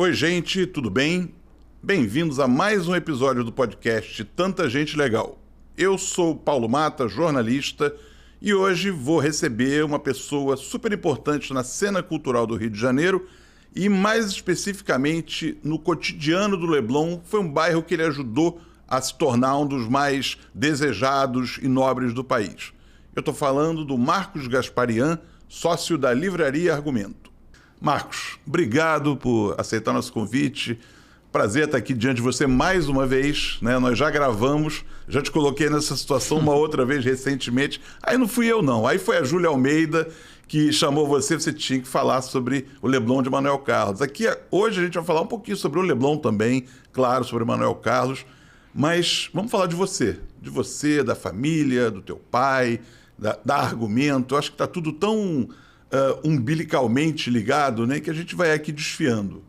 Oi, gente, tudo bem? Bem-vindos a mais um episódio do podcast Tanta Gente Legal. Eu sou Paulo Mata, jornalista, e hoje vou receber uma pessoa super importante na cena cultural do Rio de Janeiro e, mais especificamente, no cotidiano do Leblon. Foi um bairro que ele ajudou a se tornar um dos mais desejados e nobres do país. Eu estou falando do Marcos Gasparian, sócio da Livraria Argumento. Marcos, obrigado por aceitar nosso convite. Prazer estar aqui diante de você mais uma vez, né? Nós já gravamos, já te coloquei nessa situação uma outra vez recentemente. Aí não fui eu não, aí foi a Júlia Almeida que chamou você tinha que falar sobre o Leblon de Manuel Carlos. Aqui hoje a gente vai falar um pouquinho sobre o Leblon também, claro, sobre Manuel Carlos, mas vamos falar de você, da família, do teu pai, da Argumento. Eu acho que está tudo tão umbilicalmente ligado, né, que a gente vai aqui desfiando.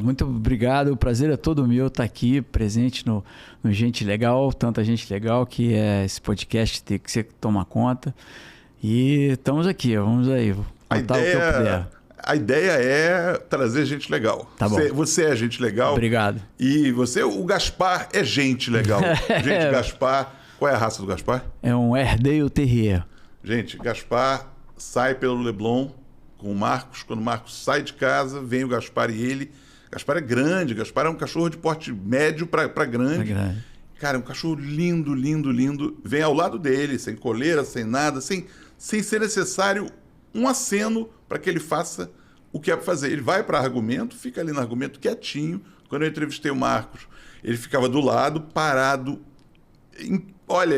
Muito obrigado, o prazer é todo meu estar aqui presente no Gente Legal, Tanta Gente Legal, que é esse podcast que você toma conta. E estamos aqui, vamos aí, contar o que eu puder. A ideia é trazer gente legal. Tá bom. Você é gente legal. Obrigado. E o Gaspar é gente legal. Gente, Gaspar, qual é a raça do Gaspar? É um Airedale Terrier. Gente, Gaspar sai pelo Leblon com o Marcos. Quando o Marcos sai de casa, vem o Gaspar e ele. Gaspar é grande, Gaspar é um cachorro de porte médio para grande. Cara, é um cachorro lindo, lindo, lindo. Vem ao lado dele, sem coleira, sem nada, sem ser necessário um aceno para que ele faça o que é para fazer. Ele vai para Argumento, fica ali no Argumento quietinho. Quando eu entrevistei o Marcos, ele ficava do lado, parado,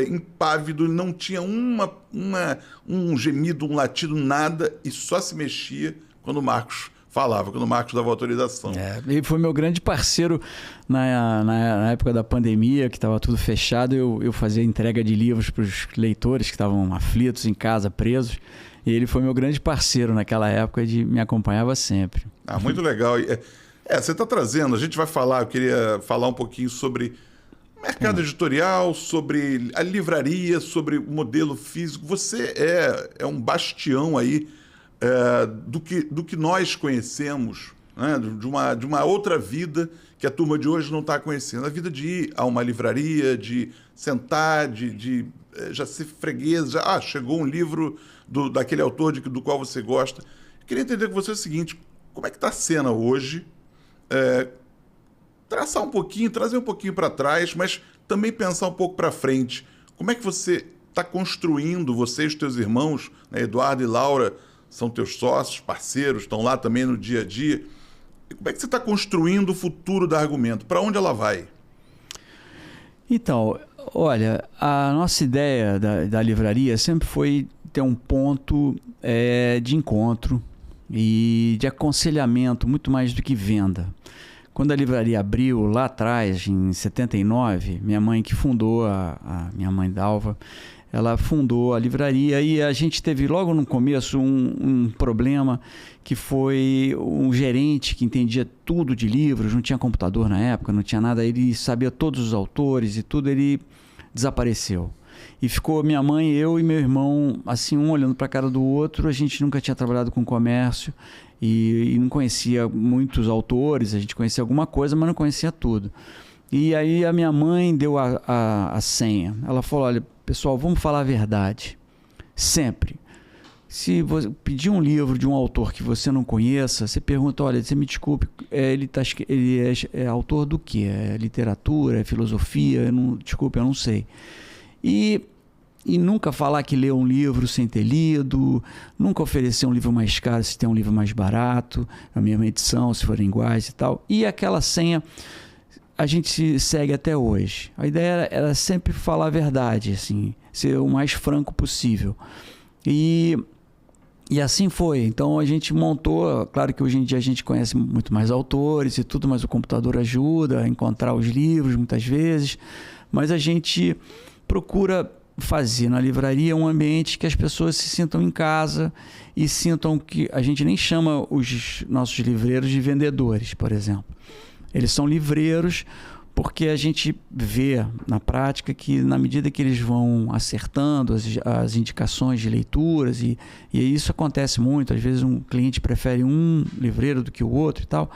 impávido, ele não tinha um gemido, um latido, nada, e só se mexia quando o Marcos falava, quando o Marcos dava autorização. Ele foi meu grande parceiro na época da pandemia, que estava tudo fechado. Eu fazia entrega de livros para os leitores que estavam aflitos em casa, presos. E ele foi meu grande parceiro naquela época e me acompanhava sempre. Muito legal. Você está trazendo, a gente vai falar, eu queria falar um pouquinho sobre o mercado editorial, sobre a livraria, sobre o modelo físico. Você é um bastião aí do que nós conhecemos, né? de uma outra vida que a turma de hoje não está conhecendo. A vida de ir a uma livraria, de sentar, de já ser freguês, chegou um livro daquele autor do qual você gosta. Eu queria entender com você o seguinte: como é que está a cena hoje? Trazer um pouquinho para trás, mas também pensar um pouco para frente. Como é que você está construindo, você e os teus irmãos, né, Eduardo e Laura, são teus sócios, parceiros, estão lá também no dia a dia. Como é que você está construindo o futuro da Argumento? Para onde ela vai? Então, olha, a nossa ideia da livraria sempre foi ter um ponto de encontro e de aconselhamento, muito mais do que venda. Quando a livraria abriu lá atrás, em 79, minha mãe que fundou, minha mãe Dalva, ela fundou a livraria e a gente teve logo no começo um problema, que foi um gerente que entendia tudo de livros, não tinha computador na época, não tinha nada, ele sabia todos os autores e tudo, ele desapareceu. E ficou minha mãe, eu e meu irmão, assim, um olhando para a cara do outro. A gente nunca tinha trabalhado com comércio e não conhecia muitos autores, a gente conhecia alguma coisa, mas não conhecia tudo. E aí a minha mãe deu a senha. Ela falou: olha, pessoal, vamos falar a verdade. Sempre. Se você pedir um livro de um autor que você não conheça, você pergunta: olha, você me desculpe, ele é autor do quê? É literatura, é filosofia? Desculpe, eu não sei. E nunca falar que leu um livro sem ter lido, nunca oferecer um livro mais caro se tem um livro mais barato, a mesma edição, se forem iguais e tal. E aquela senha a gente segue até hoje. A ideia era sempre falar a verdade, assim, ser o mais franco possível. E assim foi. Então a gente montou, claro que hoje em dia a gente conhece muito mais autores e tudo, mas o computador ajuda a encontrar os livros muitas vezes, mas a gente procura fazer na livraria um ambiente que as pessoas se sintam em casa e sintam que a gente nem chama os nossos livreiros de vendedores, por exemplo. Eles são livreiros porque a gente vê na prática que, na medida que eles vão acertando as indicações de leituras, e isso acontece muito, às vezes um cliente prefere um livreiro do que o outro e tal,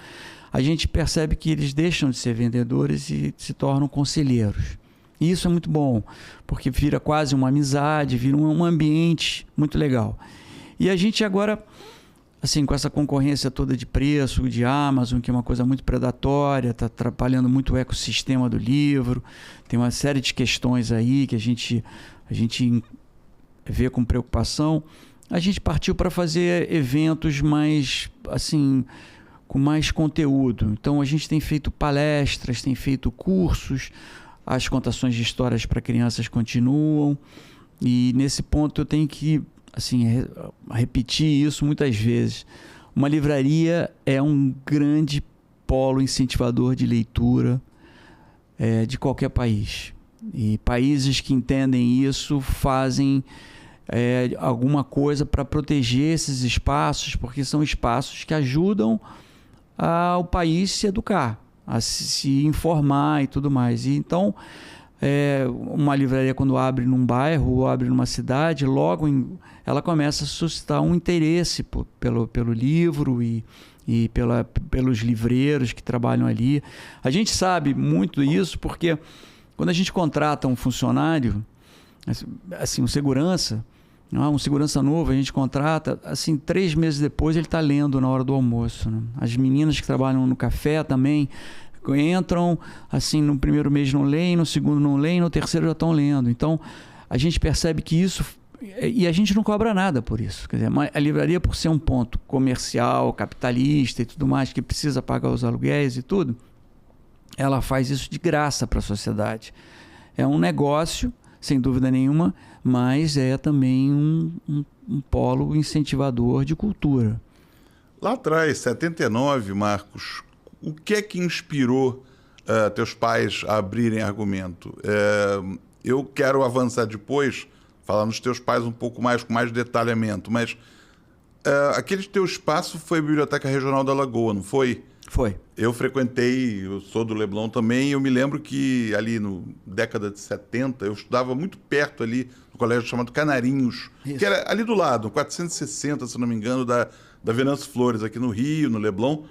a gente percebe que eles deixam de ser vendedores e se tornam conselheiros. E isso é muito bom, porque vira quase uma amizade, vira um ambiente muito legal. E a gente agora, assim, com essa concorrência toda de preço, de Amazon, que é uma coisa muito predatória, está atrapalhando muito o ecossistema do livro, tem uma série de questões aí que a gente vê com preocupação. A gente partiu para fazer eventos mais, assim, com mais conteúdo. Então, a gente tem feito palestras, tem feito cursos, as contações de histórias para crianças continuam, e nesse ponto eu tenho que, assim, repetir isso muitas vezes. Uma livraria é um grande polo incentivador de leitura de qualquer país. E países que entendem isso fazem alguma coisa para proteger esses espaços, porque são espaços que ajudam o país se educar, a se informar e tudo mais. E então, uma livraria, quando abre num bairro ou abre numa cidade, logo ela começa a suscitar um interesse pelo livro e pelos livreiros que trabalham ali. A gente sabe muito isso porque quando a gente contrata um funcionário, assim, um segurança novo, a gente contrata, assim, 3 meses depois ele está lendo na hora do almoço, né? As meninas que trabalham no café também entram, assim, no primeiro mês não leem, no segundo não leem, no terceiro já estão lendo. Então, a gente percebe que isso... E a gente não cobra nada por isso. Quer dizer, a livraria, por ser um ponto comercial, capitalista e tudo mais, que precisa pagar os aluguéis e tudo, ela faz isso de graça para a sociedade. É um negócio, sem dúvida nenhuma, mas é também um polo incentivador de cultura. Lá atrás, 79, Marcos, o que é que inspirou teus pais a abrirem Argumento? Eu quero avançar depois, falar nos teus pais um pouco mais, com mais detalhamento, mas aquele teu espaço foi a Biblioteca Regional da Lagoa, não foi? Foi. Eu frequentei, eu sou do Leblon também, e eu me lembro que ali no década de 70, eu estudava muito perto ali, no colégio chamado Canarinhos, isso, que era ali do lado, 460, se não me engano, da Venâncio Flores, aqui no Rio, no Leblon.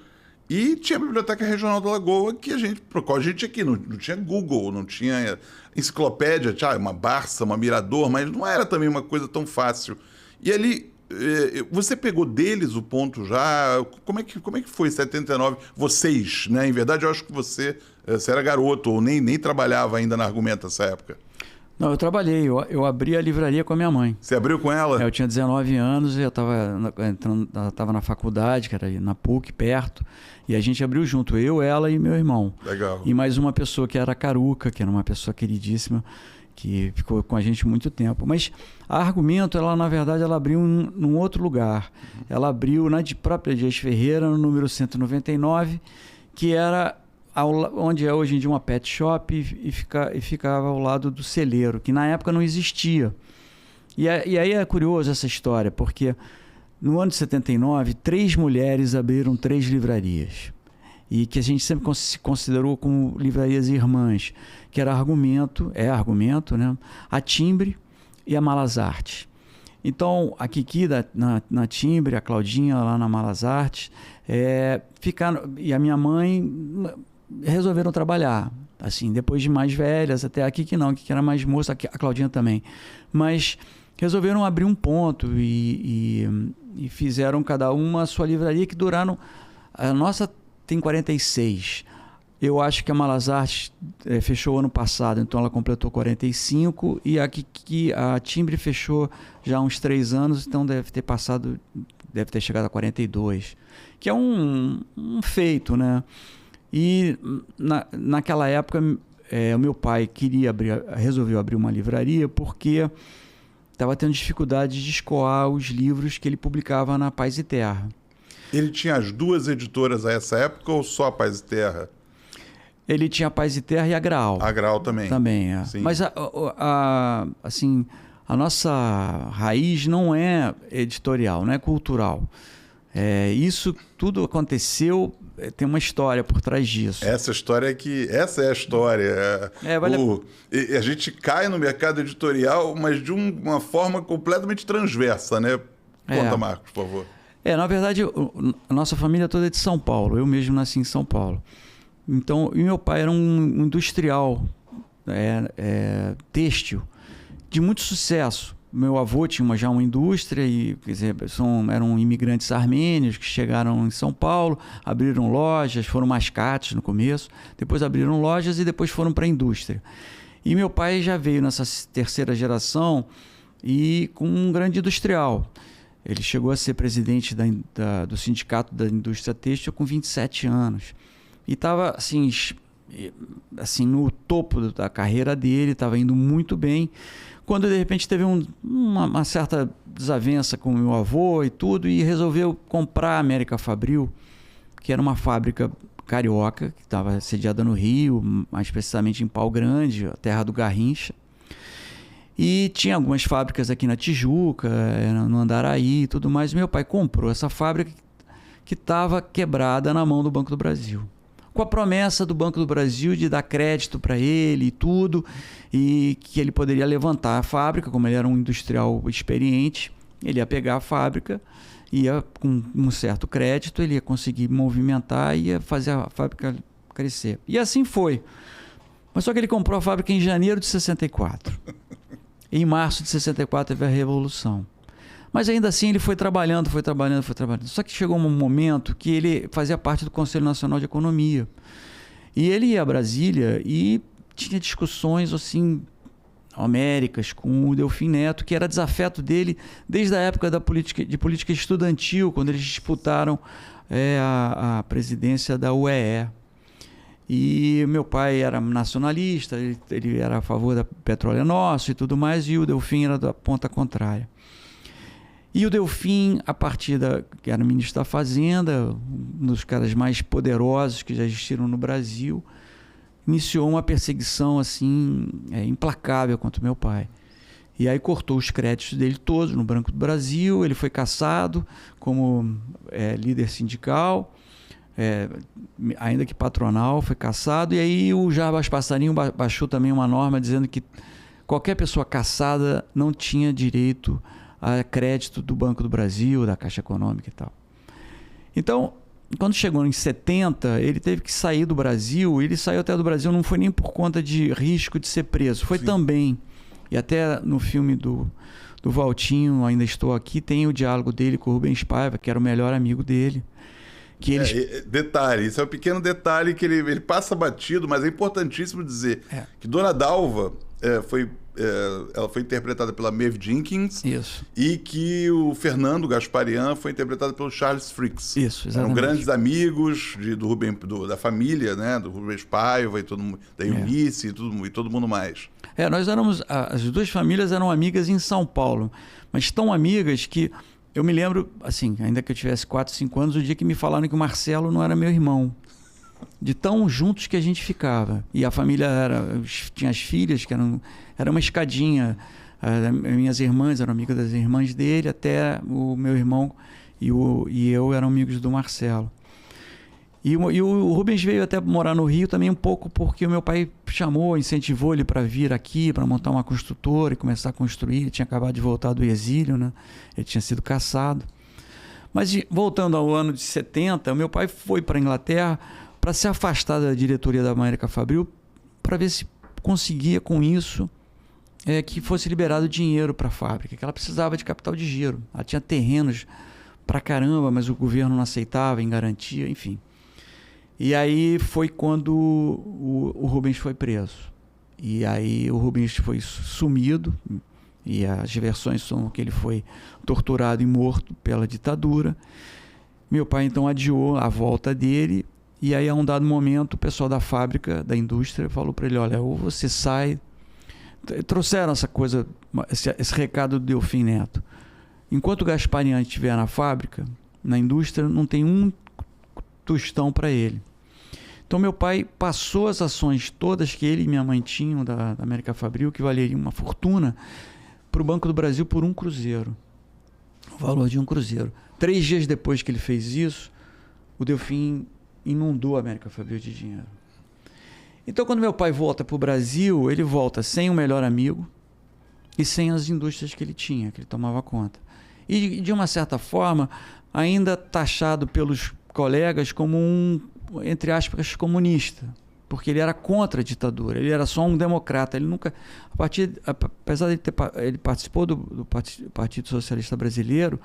E tinha a Biblioteca Regional da Lagoa, que por qual a gente aqui não tinha Google, não tinha enciclopédia, tinha uma Barça, uma Mirador, mas não era também uma coisa tão fácil. E ali, você pegou deles o ponto já? Como é que foi 79? Vocês, né? Em verdade, eu acho que você era garoto ou nem trabalhava ainda na Argumento nessa época. Não, eu trabalhei, eu abri a livraria com a minha mãe. Você abriu com ela? Eu tinha 19 anos e eu estava na faculdade, que era na PUC, perto, e a gente abriu junto, eu, ela e meu irmão. Legal. E mais uma pessoa que era a Caruca, que era uma pessoa queridíssima, que ficou com a gente muito tempo. Mas a Argumento, ela na verdade, ela abriu num outro lugar. Ela abriu na própria Dias Ferreira, no número 199, que era onde é hoje em dia uma pet shop, e ficava ao lado do celeiro, que na época não existia. E aí é curioso essa história, porque no ano de 79, 3 mulheres abriram 3 livrarias, e que a gente sempre se considerou como livrarias irmãs, que era Argumento, né? A Timbre e a Malas Artes. Então, a Kiki na Timbre, a Claudinha lá na Malas Artes, e a minha mãe resolveram trabalhar, assim, depois de mais velhas, até a Kiki não, a Kiki era mais moça, a Claudinha também, mas resolveram abrir um ponto e fizeram cada uma a sua livraria, que duraram, a nossa tem 46, eu acho que a Malas Artes fechou ano passado, então ela completou 45, e a Timbre fechou já há uns 3 anos, então deve ter chegado a 42, que é um feito, né? E naquela época o meu pai resolveu abrir uma livraria porque estava tendo dificuldade de escoar os livros que ele publicava na Paz e Terra. Ele tinha as 2 editoras a essa época ou só a Paz e Terra? Ele tinha a Paz e Terra e a Graal. A Graal também. Também, é. Sim. Mas assim, a nossa raiz não é editorial, não é cultural. Isso tudo aconteceu, tem uma história por trás disso. Essa é a história. A gente cai no mercado editorial, mas de uma forma completamente transversa, né? Conta, Marcos, por favor. Na verdade, a nossa família toda é de São Paulo. Eu mesmo nasci em São Paulo. Então, e meu pai era um industrial têxtil de muito sucesso. Meu avô tinha já uma indústria e, quer dizer, eram imigrantes armênios que chegaram em São Paulo, abriram lojas, foram mascates no começo, depois abriram lojas e depois foram para a indústria. E meu pai já veio nessa terceira geração e com um grande industrial. Ele chegou a ser presidente do sindicato da indústria têxtil com 27 anos. E estava assim, no topo da carreira dele, estava indo muito bem. Quando de repente teve uma certa desavença com o meu avô e tudo, e resolveu comprar a América Fabril, que era uma fábrica carioca, que estava sediada no Rio, mais precisamente em Pau Grande, a terra do Garrincha. E tinha algumas fábricas aqui na Tijuca, no Andaraí e tudo mais. Meu pai comprou essa fábrica que estava quebrada na mão do Banco do Brasil, com a promessa do Banco do Brasil de dar crédito para ele e tudo, e que ele poderia levantar a fábrica, como ele era um industrial experiente, ele ia pegar a fábrica, ia com um certo crédito, ele ia conseguir movimentar e ia fazer a fábrica crescer. E assim foi. Mas só que ele comprou a fábrica em janeiro de 64. Em março de 64 teve a Revolução. Mas ainda assim ele foi trabalhando. Só que chegou um momento que ele fazia parte do Conselho Nacional de Economia. E ele ia a Brasília e tinha discussões assim, homéricas com o Delfim Neto, que era desafeto dele desde a época de política estudantil, quando eles disputaram a presidência da UEE. E meu pai era nacionalista, ele era a favor da Petróleo é Nosso e tudo mais, e o Delfim era da ponta contrária. E o Delfim, que era ministro da Fazenda, um dos caras mais poderosos que já existiram no Brasil, iniciou uma perseguição assim, implacável contra o meu pai. E aí cortou os créditos dele todos no Banco do Brasil, ele foi cassado como líder sindical, ainda que patronal, foi cassado. E aí o Jarbas Passarinho baixou também uma norma dizendo que qualquer pessoa cassada não tinha direito a crédito do Banco do Brasil, da Caixa Econômica e tal. Então, quando chegou em 70, ele teve que sair do Brasil. Ele saiu até do Brasil, não foi nem por conta de risco de ser preso, foi também. E até no filme do Valtinho, Ainda Estou Aqui, tem o diálogo dele com o Rubens Paiva, que era o melhor amigo dele. Detalhe, isso é um pequeno detalhe que ele passa batido, mas é importantíssimo dizer que Dona Dalva ela foi interpretada pela Maeve Jenkins. Isso. E que o Fernando Gasparian foi interpretado pelo Charles Fricks. Isso, exatamente. Eram grandes amigos da família, né? Do Rubens Paiva e da Eunice e todo mundo mais. Nós éramos, as duas famílias eram amigas em São Paulo, mas tão amigas que eu me lembro, assim, ainda que eu tivesse 4, 5 anos, o dia que me falaram que o Marcelo não era meu irmão. De tão juntos que a gente ficava. E a família tinha as filhas, que era uma escadinha. As minhas irmãs eram amigas das irmãs dele, até o meu irmão e eu eram amigos do Marcelo. E o Rubens veio até morar no Rio também um pouco porque o meu pai incentivou ele para vir aqui, para montar uma construtora e começar a construir. Ele tinha acabado de voltar do exílio, né? Ele tinha sido cassado. Mas voltando ao ano de 70, o meu pai foi para a Inglaterra para se afastar da diretoria da América Fabril, para ver se conseguia com isso que fosse liberado dinheiro para a fábrica, que ela precisava de capital de giro. Ela tinha terrenos para caramba, mas o governo não aceitava em garantia, enfim. E aí foi quando o Rubens foi preso. E aí o Rubens foi sumido, e as versões são que ele foi torturado e morto pela ditadura. Meu pai então adiou a volta dele. E aí, a um dado momento, o pessoal da fábrica, da indústria, falou para ele: olha, ou você sai. Trouxeram essa coisa, esse recado do Delfim Neto. Enquanto o Gasparian estiver na fábrica, na indústria, não tem um tostão para ele. Então, meu pai passou as ações todas que ele e minha mãe tinham da América Fabril, que valeriam uma fortuna, para o Banco do Brasil por 1 cruzeiro. o valor de um cruzeiro. 3 dias depois que ele fez isso, o Delfim inundou a América Fabril de dinheiro. Então, quando meu pai volta para o Brasil, ele volta sem o melhor amigo e sem as indústrias que ele tinha, que ele tomava conta. E, de uma certa forma, ainda taxado pelos colegas como um, entre aspas, comunista, porque ele era contra a ditadura, ele era só um democrata. Ele nunca, apesar de ele participou do Partido Socialista Brasileiro,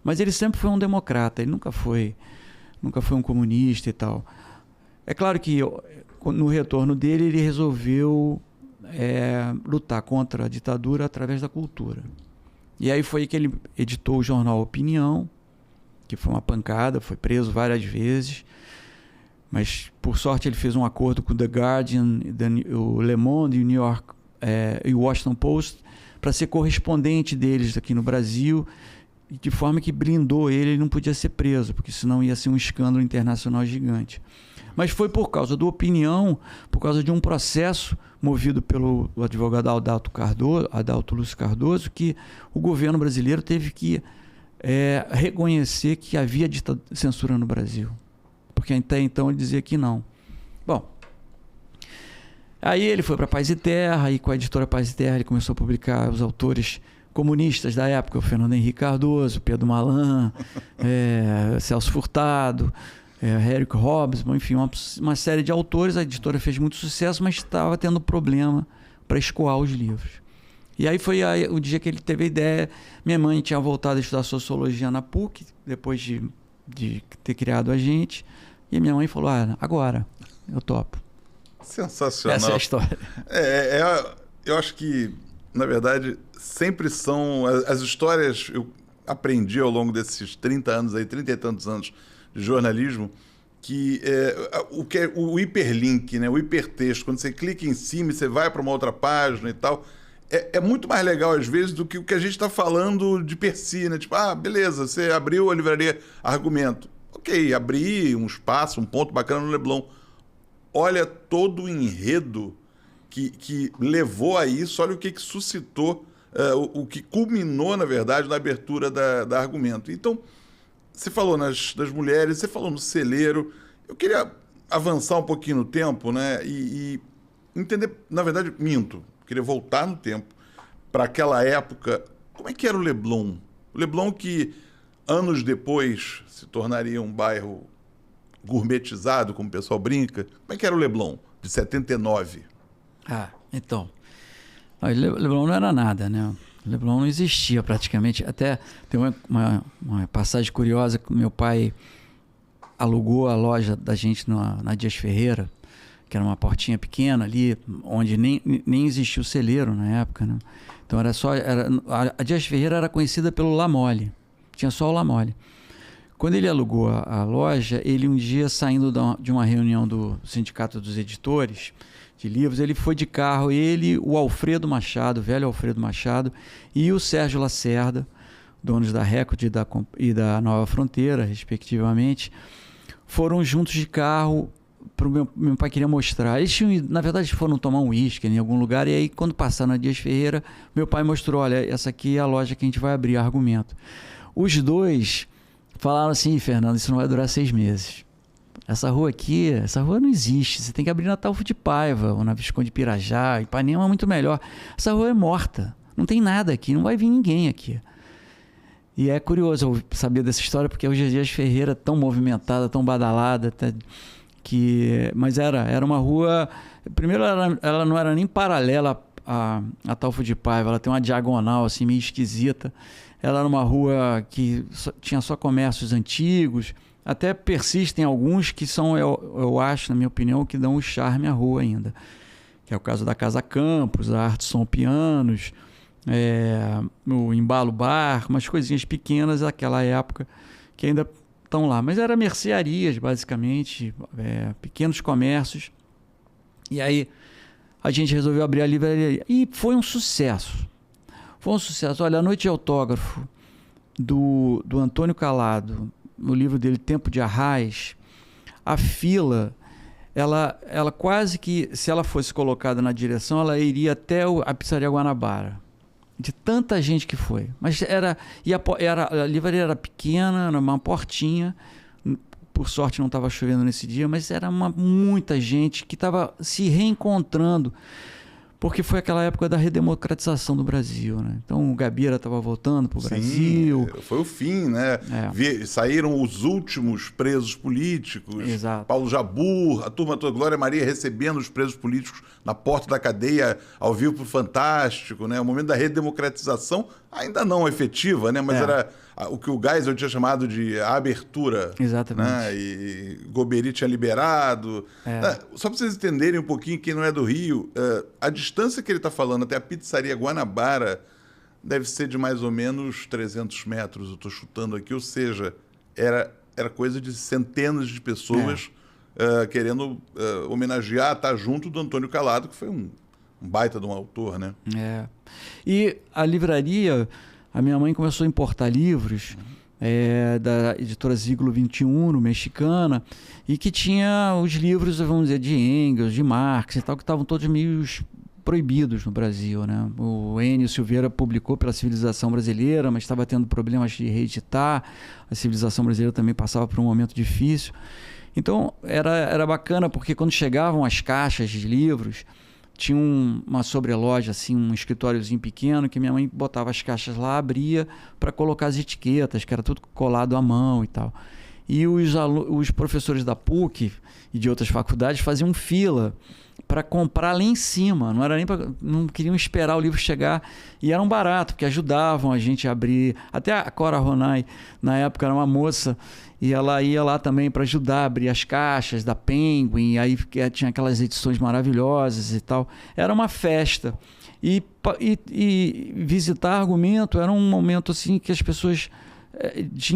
mas ele sempre foi um democrata, ele nunca foi um comunista e tal. É claro que no retorno dele ele resolveu lutar contra a ditadura através da cultura. E aí foi que ele editou o jornal Opinião, que foi uma pancada, foi preso várias vezes, mas por sorte ele fez um acordo com o The Guardian, o Le Monde, o New York e o Washington Post para ser correspondente deles aqui no Brasil, de forma que blindou ele não podia ser preso, porque senão ia ser um escândalo internacional gigante. Mas foi por causa do Opinião, por causa de um processo movido pelo advogado Adalto Lúcio Cardoso, que o governo brasileiro teve que reconhecer que havia censura no Brasil. Porque até então ele dizia que não. Bom, aí ele foi para Paz e Terra, e com a editora Paz e Terra ele começou a publicar os autores comunistas da época, o Fernando Henrique Cardoso, Pedro Malan, Celso Furtado, Eric Hobsbawm, enfim, uma série de autores. A editora fez muito sucesso, mas estava tendo problema para escoar os livros. E aí foi o dia que ele teve a ideia. Minha mãe tinha voltado a estudar sociologia na PUC, depois de ter criado a gente, e minha mãe falou, agora, eu topo. Sensacional. Essa é a história. Eu acho que, na verdade, sempre são as histórias. Eu aprendi ao longo desses 30 anos aí, 30 e tantos anos de jornalismo, que o hiperlink, né, o hipertexto, quando você clica em cima e você vai para uma outra página e tal, é muito mais legal às vezes do que o que a gente está falando de per si, né? Tipo, beleza, você abriu a livraria Argumento. Ok, abri um espaço, um ponto bacana no Leblon. Olha todo o enredo que levou a isso, olha o que suscitou, o que culminou, na verdade, na abertura da Argumento. Então, você falou das mulheres, você falou no celeiro. Eu queria avançar um pouquinho no tempo, né? E entender, na verdade, minto. Queria voltar no tempo para aquela época. Como é que era o Leblon? O Leblon que, anos depois, se tornaria um bairro gourmetizado, como o pessoal brinca. Como é que era o Leblon de 79? Então, o Leblon não era nada, né? O Leblon não existia praticamente. Até tem uma passagem curiosa que meu pai alugou a loja da gente na Dias Ferreira, que era uma portinha pequena ali, onde nem existia o celeiro na época, né? Então a Dias Ferreira era conhecida pelo La Mole, tinha só o La Mole. Quando ele alugou a loja, ele um dia saindo de uma reunião do Sindicato dos Editores de Livros, ele foi de carro, o Alfredo Machado, o velho Alfredo Machado, e o Sérgio Lacerda, donos da Record e da Nova Fronteira, respectivamente, foram juntos de carro. Meu pai queria mostrar. Eles na verdade, foram tomar um uísque em algum lugar, e aí, quando passaram na Dias Ferreira, meu pai mostrou, olha, essa aqui é a loja que a gente vai abrir, Argumento. Os dois falaram assim, Fernando, isso não vai durar 6 meses. Essa rua não existe. Você tem que abrir na Taufo de Paiva, ou na Visconde Pirajá. Ipanema é muito melhor. Essa rua é morta. Não tem nada aqui. Não vai vir ninguém aqui. E é curioso eu saber dessa história, porque hoje a Dias Ferreira é tão movimentada, tão badalada, mas era uma rua... Primeiro, ela não era nem paralela a Taufo de Paiva. Ela tem uma diagonal assim, meio esquisita. Ela era uma rua que tinha só comércios antigos. Até persistem alguns que são, eu acho, na minha opinião, que dão um charme à rua ainda. Que é o caso da Casa Campos, a Arte Som Pianos, o Embalo Bar, umas coisinhas pequenas daquela época que ainda estão lá. Mas eram mercearias, basicamente, pequenos comércios. E aí a gente resolveu abrir a livraria. E foi um sucesso. Olha, a Noite de Autógrafo do Antônio Calado, no livro dele Tempo de Arraiz, a fila, ela quase que, se ela fosse colocada na direção, ela iria até a Pizzaria Guanabara. de tanta gente que foi. Mas a livraria era pequena, era uma portinha. Por sorte não estava chovendo nesse dia, mas era muita gente que estava se reencontrando, porque foi aquela época da redemocratização do Brasil, né? Então o Gabeira estava voltando para o Brasil. Foi o fim, né? Saíram os últimos presos políticos. Exato. Paulo Jabbour, a turma toda, Glória Maria recebendo os presos políticos na porta da cadeia, ao vivo pro Fantástico, né? O momento da redemocratização, ainda não efetiva, né? Mas era o que o Geisel tinha chamado de abertura. Exatamente. Né? E Goberi tinha liberado. Só para vocês entenderem um pouquinho, quem não é do Rio, a distância que ele está falando até a pizzaria Guanabara deve ser de mais ou menos 300 metros, eu estou chutando aqui, ou seja, era coisa de centenas de pessoas querendo homenagear, estar junto do Antônio Calado, que foi um baita de um autor, né? E a livraria, a minha mãe começou a importar livros da editora Siglo XXI, mexicana, e que tinha os livros, vamos dizer, de Engels, de Marx e tal, que estavam todos meio proibidos no Brasil, né? O Enio Silveira publicou pela Civilização Brasileira, mas estava tendo problemas de reeditar. A Civilização Brasileira também passava por um momento difícil. Então era bacana, porque quando chegavam as caixas de livros, tinha uma sobreloja, assim, um escritóriozinho pequeno, que minha mãe botava as caixas lá, abria para colocar as etiquetas, que era tudo colado à mão e tal. E os professores da PUC e de outras faculdades faziam fila para comprar lá em cima, não queriam esperar o livro chegar, e era um barato, porque ajudavam a gente a abrir. Até a Cora Ronay, na época, era uma moça, e ela ia lá também para ajudar a abrir as caixas da Penguin, e aí tinha aquelas edições maravilhosas e tal. Era uma festa. E visitar Argumento era um momento assim que as pessoas de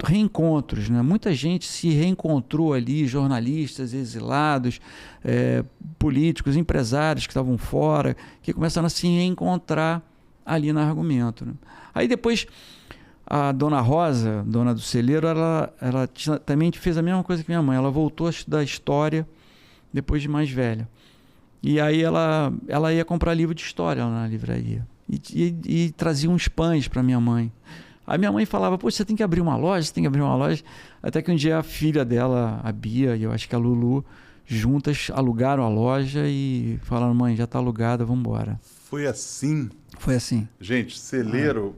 reencontros, né? Muita gente se reencontrou ali, jornalistas, exilados, políticos, empresários que estavam fora, que começaram a se reencontrar ali na Argumento, né? Aí depois a Dona Rosa, dona do celeiro, ela também fez a mesma coisa que minha mãe. Ela voltou a estudar história depois de mais velha. E aí ela ia comprar livro de história lá na livraria. E trazia uns pães para minha mãe. Aí minha mãe falava, pô, você tem que abrir uma loja, Até que um dia a filha dela, a Bia, e eu acho que a Lulu, juntas alugaram a loja e falaram, mãe, já está alugada, vamos embora. Foi assim? Foi assim. Gente, celeiro,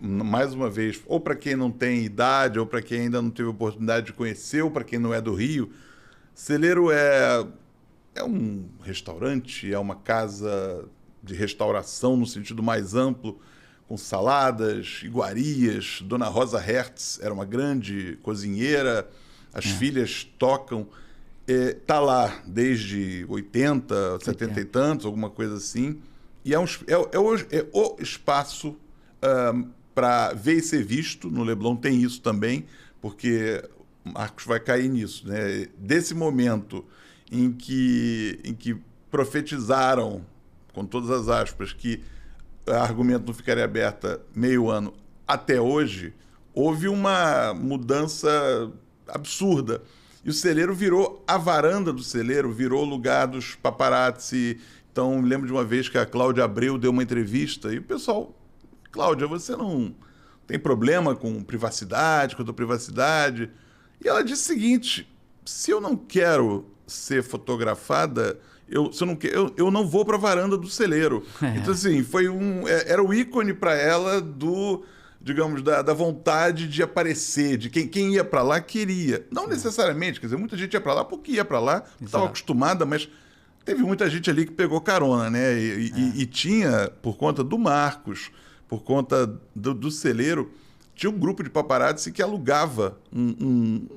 mais uma vez, ou para quem não tem idade, ou para quem ainda não teve oportunidade de conhecer, ou para quem não é do Rio, celeiro é um restaurante, é uma casa de restauração no sentido mais amplo, com saladas, iguarias. Dona Rosa Hertz era uma grande cozinheira, as filhas tocam. Tá lá desde 80, 70 e tantos, alguma coisa assim. E é o espaço para ver e ser visto. No Leblon tem isso também, porque Marcos vai cair nisso, né? Desse momento em que profetizaram, com todas as aspas, que a Argumento não ficaria aberta meio ano até hoje, houve uma mudança absurda. E o celeiro virou, a varanda do celeiro virou lugar dos paparazzi. Então, lembro de uma vez que a Cláudia Abreu deu uma entrevista e o pessoal, Cláudia, você não tem problema com privacidade, com a tua privacidade? E ela disse o seguinte, se eu não quero ser fotografada, eu não vou para a varanda do celeiro. Então, assim, era o ícone para ela digamos, da vontade de aparecer, de quem ia para lá queria. Não necessariamente, quer dizer, muita gente ia para lá porque ia para lá, estava acostumada, mas teve muita gente ali que pegou carona, né? E tinha, por conta do Marcos, por conta do celeiro, tinha um grupo de paparazzi que alugava um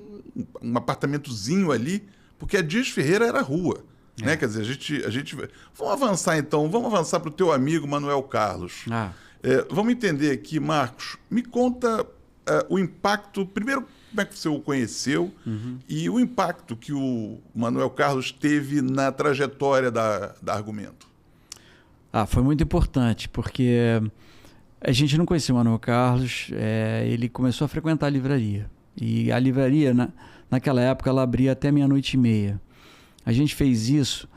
apartamentozinho ali, porque a Dias Ferreira era rua. Né? Quer dizer, a gente... Vamos avançar então, vamos avançar para o teu amigo Manuel Carlos. Vamos entender aqui, Marcos, me conta o impacto, primeiro, como é que você o conheceu e o impacto que o Manuel Carlos teve na trajetória da Argumento. Foi muito importante, porque a gente não conhecia o Manuel Carlos, ele começou a frequentar a livraria. E a livraria, naquela época, ela abria até 00:30. A gente fez isso,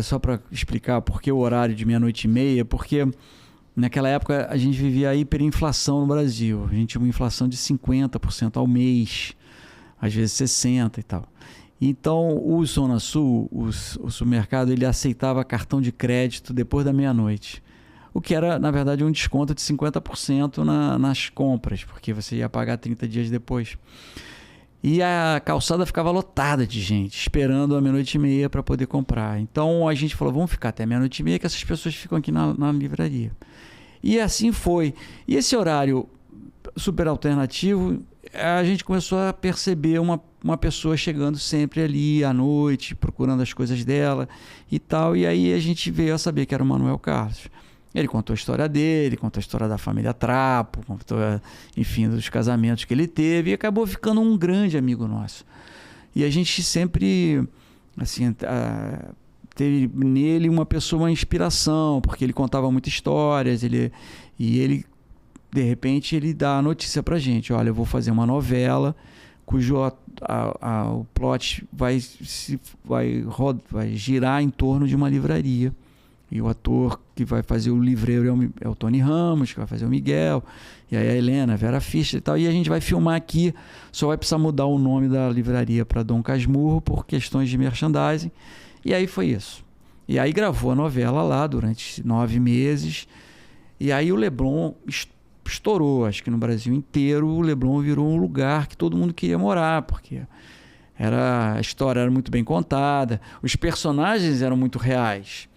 só para explicar por que o horário de 00:30, porque Naquela época, a gente vivia a hiperinflação no Brasil. A gente tinha uma inflação de 50% ao mês, às vezes 60% e tal. Então, o Zona Sul, o supermercado, ele aceitava cartão de crédito depois da meia-noite. O que era, na verdade, um desconto de 50% nas compras, porque você ia pagar 30 dias depois. E a calçada ficava lotada de gente, esperando a meia-noite e meia para poder comprar. Então, a gente falou, vamos ficar até meia-noite e meia, que essas pessoas ficam aqui na livraria. E assim foi. E esse horário super alternativo, a gente começou a perceber uma pessoa chegando sempre ali à noite, procurando as coisas dela e tal. E aí a gente veio a saber que era o Manuel Carlos. Ele contou a história dele, contou a história da família Trapo, contou, enfim, dos casamentos que ele teve, e acabou ficando um grande amigo nosso. E a gente sempre, assim, teve nele uma pessoa, uma inspiração, porque ele contava muitas histórias, ele, de repente, ele dá a notícia pra gente, olha, eu vou fazer uma novela cujo o plot vai girar em torno de uma livraria. E o ator que vai fazer o livreiro é o Tony Ramos, que vai fazer o Miguel, e aí a Helena, a Vera Fischer e tal. E a gente vai filmar aqui, só vai precisar mudar o nome da livraria para Dom Casmurro por questões de merchandising. E aí foi isso. E aí gravou a novela lá durante 9 meses. E aí o Leblon estourou, acho que no Brasil inteiro o Leblon virou um lugar que todo mundo queria morar, porque a história era muito bem contada, os personagens eram muito reais.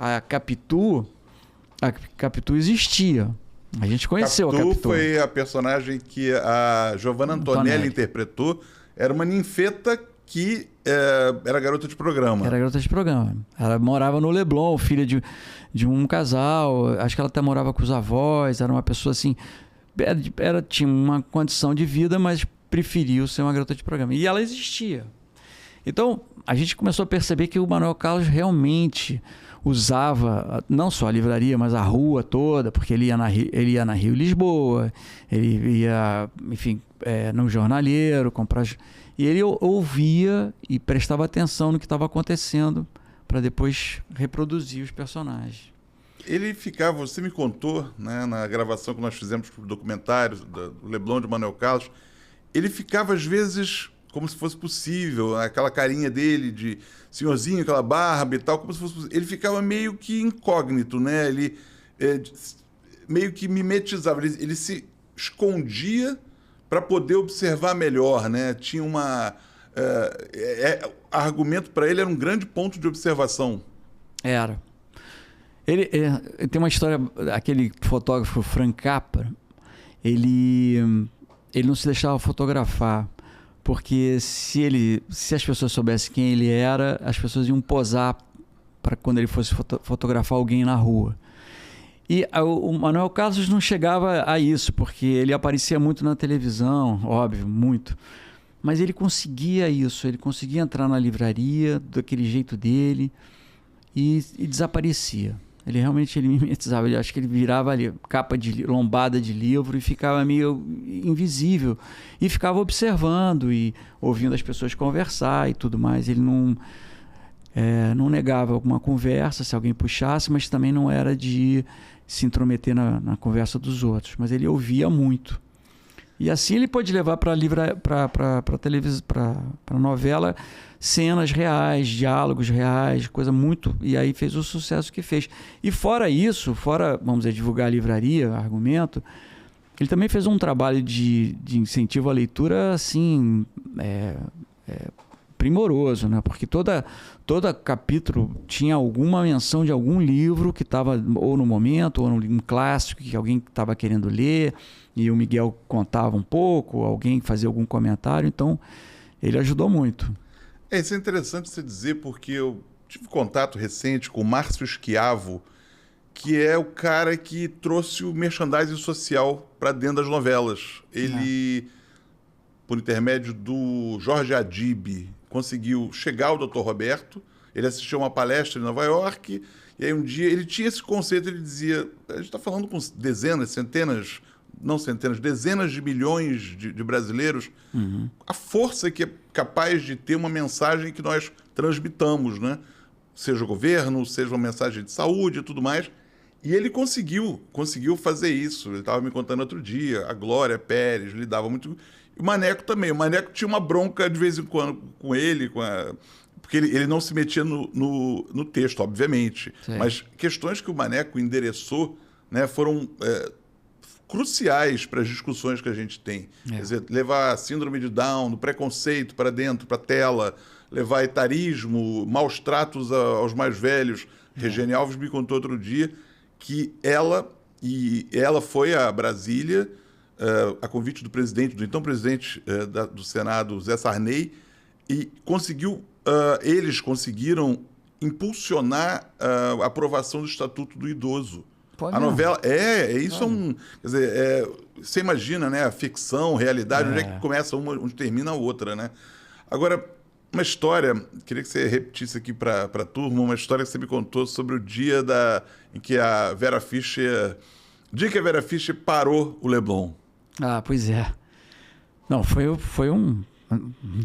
A Capitu existia. A gente conheceu a Capitu. Foi a personagem que a Giovanna Antonelli interpretou. Era uma ninfeta que era garota de programa. Era garota de programa. Ela morava no Leblon, filha de um casal. Acho que ela até morava com os avós. Era uma pessoa assim... tinha uma condição de vida, mas preferiu ser uma garota de programa. E ela existia. Então, a gente começou a perceber que o Manuel Carlos realmente usava não só a livraria, mas a rua toda, porque ele ia na Rio Lisboa, ele ia, enfim, no Jornaleiro, comprar... E ele ouvia e prestava atenção no que estava acontecendo para depois reproduzir os personagens. Ele ficava, você me contou, né, na gravação que nós fizemos para o documentário do Leblon de Manuel Carlos, ele ficava às vezes como se fosse possível, aquela carinha dele de senhorzinho, aquela barba e tal, como se fosse possível. Ele ficava meio que incógnito, né? Ele meio que mimetizava, ele se escondia para poder observar melhor, né? Tinha argumento para ele era um grande ponto de observação. Era. Ele tem uma história, aquele fotógrafo Frank Capra, ele não se deixava fotografar, porque se as pessoas soubessem quem ele era, as pessoas iam posar para quando ele fosse fotografar alguém na rua. E o Manuel Carlos não chegava a isso, porque ele aparecia muito na televisão, óbvio, muito. Mas ele conseguia isso, ele conseguia entrar na livraria daquele jeito dele e desaparecia. Ele realmente mimetizava, acho que ele virava ali capa de lombada de livro e ficava meio invisível. E ficava observando e ouvindo as pessoas conversar e tudo mais. Ele não negava alguma conversa se alguém puxasse, mas também não era de se intrometer na conversa dos outros. Mas ele ouvia muito. E assim ele pôde levar para a televisão, para a novela, cenas reais, diálogos reais, coisa muito... E aí fez o sucesso que fez. E fora isso, vamos dizer, divulgar a livraria, argumento, ele também fez um trabalho de incentivo à leitura, assim, primoroso, né? Porque todo capítulo tinha alguma menção de algum livro que estava ou no momento, ou num clássico que alguém estava querendo ler, e o Miguel contava um pouco, alguém fazia algum comentário, então ele ajudou muito. Isso é interessante você dizer, porque eu tive contato recente com o Márcio Schiavo, que é o cara que trouxe o merchandising social para dentro das novelas. Ele, por intermédio do Jorge Adib, conseguiu chegar ao Dr. Roberto, ele assistiu uma palestra em Nova York, e aí um dia ele tinha esse conceito, ele dizia, a gente está falando com dezenas de milhões de brasileiros, a força que é capaz de ter uma mensagem que nós transmitamos, né? Seja o governo, seja uma mensagem de saúde e tudo mais. E ele conseguiu fazer isso. Ele estava me contando outro dia. A Glória Pérez lidava muito... E o Maneco também. O Maneco tinha uma bronca de vez em quando com ele, porque ele não se metia no texto, obviamente. Sim. Mas questões que o Maneco endereçou, né, foram cruciais para as discussões que a gente tem. Quer dizer, levar a síndrome de Down, do preconceito para dentro, para a tela, levar etarismo, maus tratos aos mais velhos. Regine Alves me contou outro dia que ela foi a Brasília, a convite do então presidente do Senado, Zé Sarney, e eles conseguiram impulsionar a aprovação do Estatuto do Idoso. A novela... Isso é um... Quer dizer, você imagina, né? A ficção, realidade, onde é que começa uma, onde termina a outra, né? Agora, uma história... Queria que você repetisse aqui para a turma uma história que você me contou sobre o dia em que a Vera Fischer... O dia que a Vera Fischer parou o Leblon. Ah, pois é. Não, foi um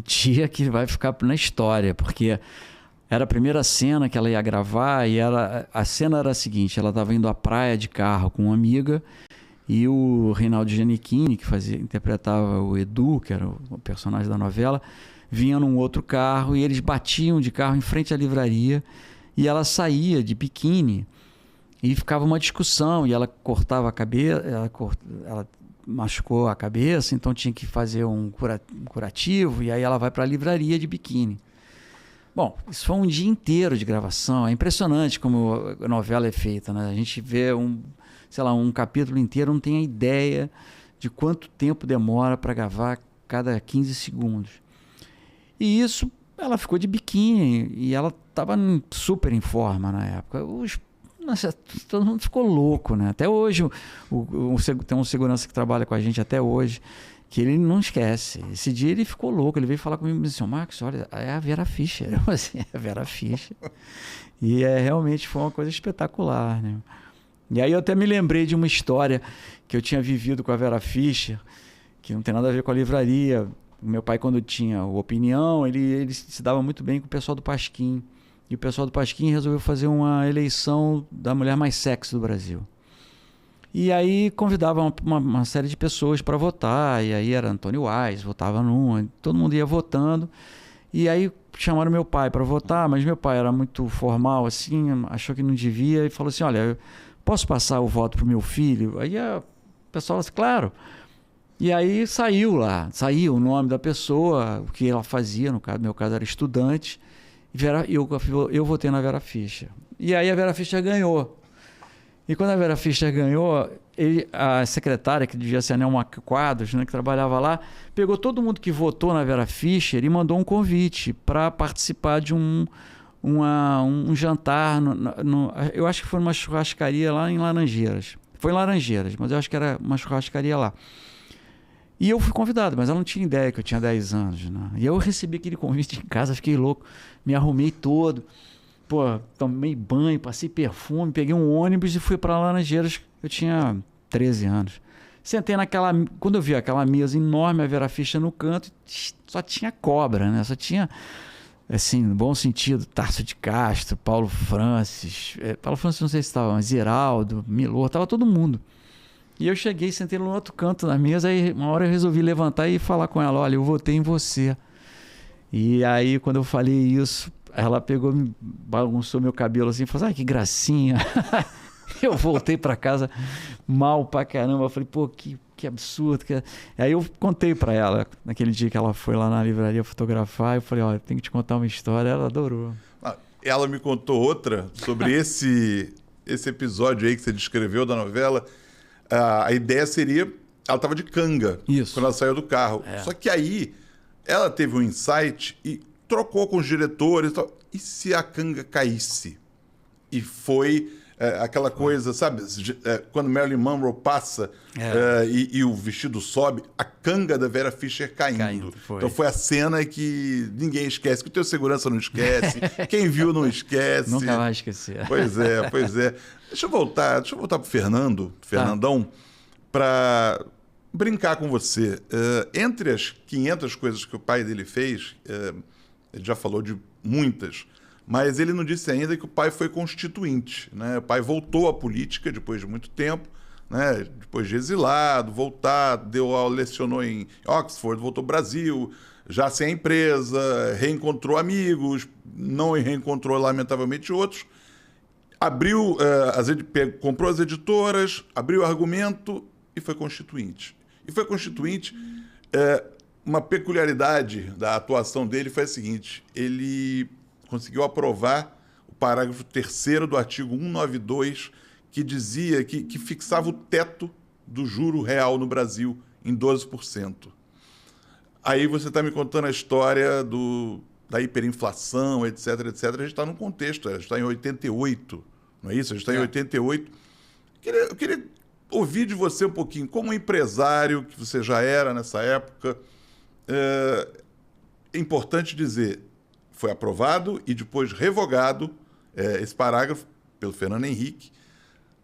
dia que vai ficar na história, porque... Era a primeira cena que ela ia gravar e a cena era a seguinte, ela estava indo à praia de carro com uma amiga e o Reinaldo Giannichini, que interpretava o Edu, que era o personagem da novela, vinha num outro carro e eles batiam de carro em frente à livraria e ela saía de biquíni e ficava uma discussão e ela cortava a cabeça, ela machucou a cabeça, então tinha que fazer um curativo e aí ela vai para a livraria de biquíni. Bom, isso foi um dia inteiro de gravação. É impressionante como a novela é feita, né? A gente vê um capítulo inteiro, não tem a ideia de quanto tempo demora para gravar cada 15 segundos. E isso, ela ficou de biquíni e ela estava super em forma na época. Todo mundo ficou louco, né? Até hoje, tem um segurança que trabalha com a gente até hoje, que ele não esquece. Esse dia ele ficou louco, ele veio falar comigo e disse assim, Marcos, olha, é a Vera Fischer. Eu assim, é a Vera Fischer. E realmente foi uma coisa espetacular, né? E aí eu até me lembrei de uma história que eu tinha vivido com a Vera Fischer, que não tem nada a ver com a livraria. O meu pai, quando tinha o Opinião, ele se dava muito bem com o pessoal do Pasquim. E o pessoal do Pasquim resolveu fazer uma eleição da mulher mais sexy do Brasil. E aí convidavam uma série de pessoas para votar, e aí era Antônio Wise, votava todo mundo ia votando, e aí chamaram meu pai para votar, mas meu pai era muito formal, assim, achou que não devia, e falou assim, olha, posso passar o voto pro meu filho? Aí o pessoal disse, claro. E aí saiu o nome da pessoa, o que ela fazia, no meu caso era estudante, e eu votei na Vera Fischer. E aí a Vera Fischer ganhou. E quando a Vera Fischer ganhou, a secretária, que devia ser a Nelma Quadros, né, que trabalhava lá, pegou todo mundo que votou na Vera Fischer e mandou um convite para participar de um jantar. Eu acho que foi numa churrascaria lá em Laranjeiras. Foi em Laranjeiras, mas eu acho que era uma churrascaria lá. E eu fui convidado, mas ela não tinha ideia que eu tinha 10 anos. Né? E eu recebi aquele convite em casa, fiquei louco, me arrumei todo. Pô, tomei banho, passei perfume, peguei um ônibus e fui para Laranjeiras. Eu tinha 13 anos. Sentei quando eu vi aquela mesa enorme, a Vera Fischer no canto, só tinha cobra, né? Só tinha, assim, no bom sentido, Tarso de Castro, Paulo Francis. Paulo Francis não sei se estava, mas Ziraldo, Milor, estava todo mundo. E eu cheguei, sentei no outro canto da mesa, aí uma hora eu resolvi levantar e falar com ela, olha, eu votei em você. E aí, quando eu falei isso, ela pegou, bagunçou meu cabelo assim, falou, ai, que gracinha. Eu voltei para casa mal pra caramba. Eu falei, pô, que absurdo. Aí eu contei para ela, naquele dia que ela foi lá na livraria fotografar, eu falei, ó, tenho que te contar uma história. Ela adorou. Ela me contou outra sobre esse episódio aí que você descreveu da novela. A ideia seria, ela estava de canga. Isso. Quando ela saiu do carro. Só que aí ela teve um insight e trocou com os diretores. E se a canga caísse? E foi aquela coisa, sabe? Quando Marilyn Monroe passa e o vestido sobe, a canga da Vera Fischer caindo. Então foi a cena que ninguém esquece, que o teu segurança não esquece, quem viu não esquece. Nunca vai esquecer. Pois é. Deixa eu voltar pro Fernandão, para brincar com você. Entre as 500 coisas que o pai dele fez, ele já falou de muitas, mas ele não disse ainda que o pai foi constituinte, né? O pai voltou à política depois de muito tempo, né? Depois de exilado, voltado, lecionou em Oxford, voltou ao Brasil, já sem a empresa, reencontrou amigos, não reencontrou, lamentavelmente, outros. Abriu, comprou as editoras, abriu o Argumento e foi constituinte. E foi constituinte, uma peculiaridade da atuação dele foi a seguinte: ele conseguiu aprovar o parágrafo 3º do artigo 192, que dizia que fixava o teto do juro real no Brasil em 12%. Aí você está me contando a história da hiperinflação, etc, etc. A gente está num contexto, a gente está em 88, não é isso? A gente está em 88. Eu queria ouvir de você um pouquinho, como empresário que você já era nessa época. É importante dizer, foi aprovado e depois revogado esse parágrafo pelo Fernando Henrique.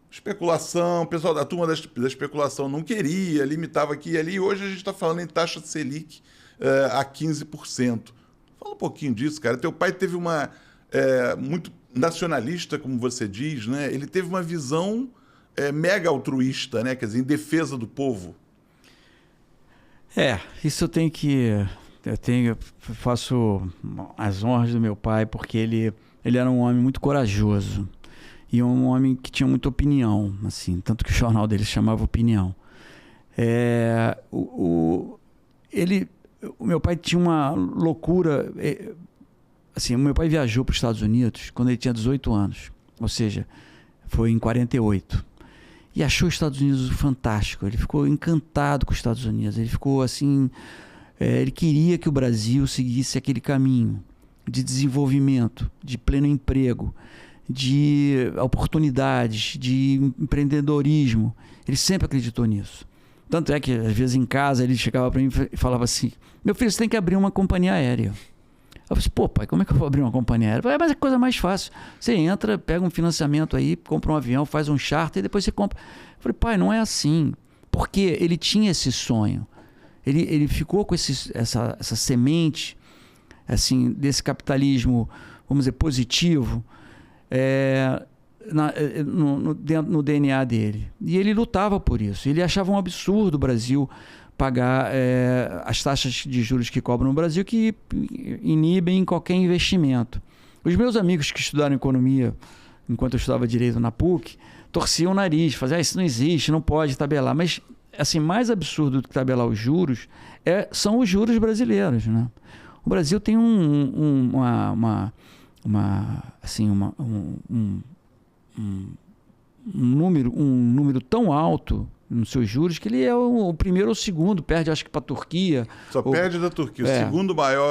Especulação, o pessoal da turma da especulação não queria, limitava aqui e ali. Hoje a gente está falando em taxa de Selic a 15%. Fala um pouquinho disso, cara. Teu pai teve uma... muito nacionalista, como você diz, né? Ele teve uma visão mega altruísta, né? Quer dizer, em defesa do povo. Isso eu faço as honras do meu pai, porque ele era um homem muito corajoso e um homem que tinha muita opinião, assim, tanto que o jornal dele se chamava Opinião. O meu pai tinha uma loucura, assim, o meu pai viajou para os Estados Unidos quando ele tinha 18 anos, ou seja, foi em 48. E achou os Estados Unidos fantástico. Ele ficou encantado com os Estados Unidos. Ele ficou assim... ele queria que o Brasil seguisse aquele caminho de desenvolvimento, de pleno emprego, de oportunidades, de empreendedorismo. Ele sempre acreditou nisso. Tanto é que, às vezes, em casa, ele chegava para mim e falava assim: meu filho, você tem que abrir uma companhia aérea. Eu falei assim: pô, pai, como é que eu vou abrir uma companhia aérea? Mas é a coisa mais fácil. Você entra, pega um financiamento aí, compra um avião, faz um charter e depois você compra. Eu falei: pai, não é assim. Porque ele tinha esse sonho. Ele ficou com essa semente, assim, desse capitalismo, vamos dizer, positivo, no DNA dele. E ele lutava por isso. Ele achava um absurdo o Brasil pagar as taxas de juros que cobram no Brasil, que inibem qualquer investimento. Os meus amigos que estudaram economia, enquanto eu estudava direito na PUC, torciam o nariz, faziam: isso não existe, não pode tabelar. Mas, assim, mais absurdo do que tabelar os juros são os juros brasileiros, né? O Brasil tem um número tão alto nos seus juros que ele é o primeiro ou o segundo, perde, acho que, para a Turquia. Perde da Turquia, o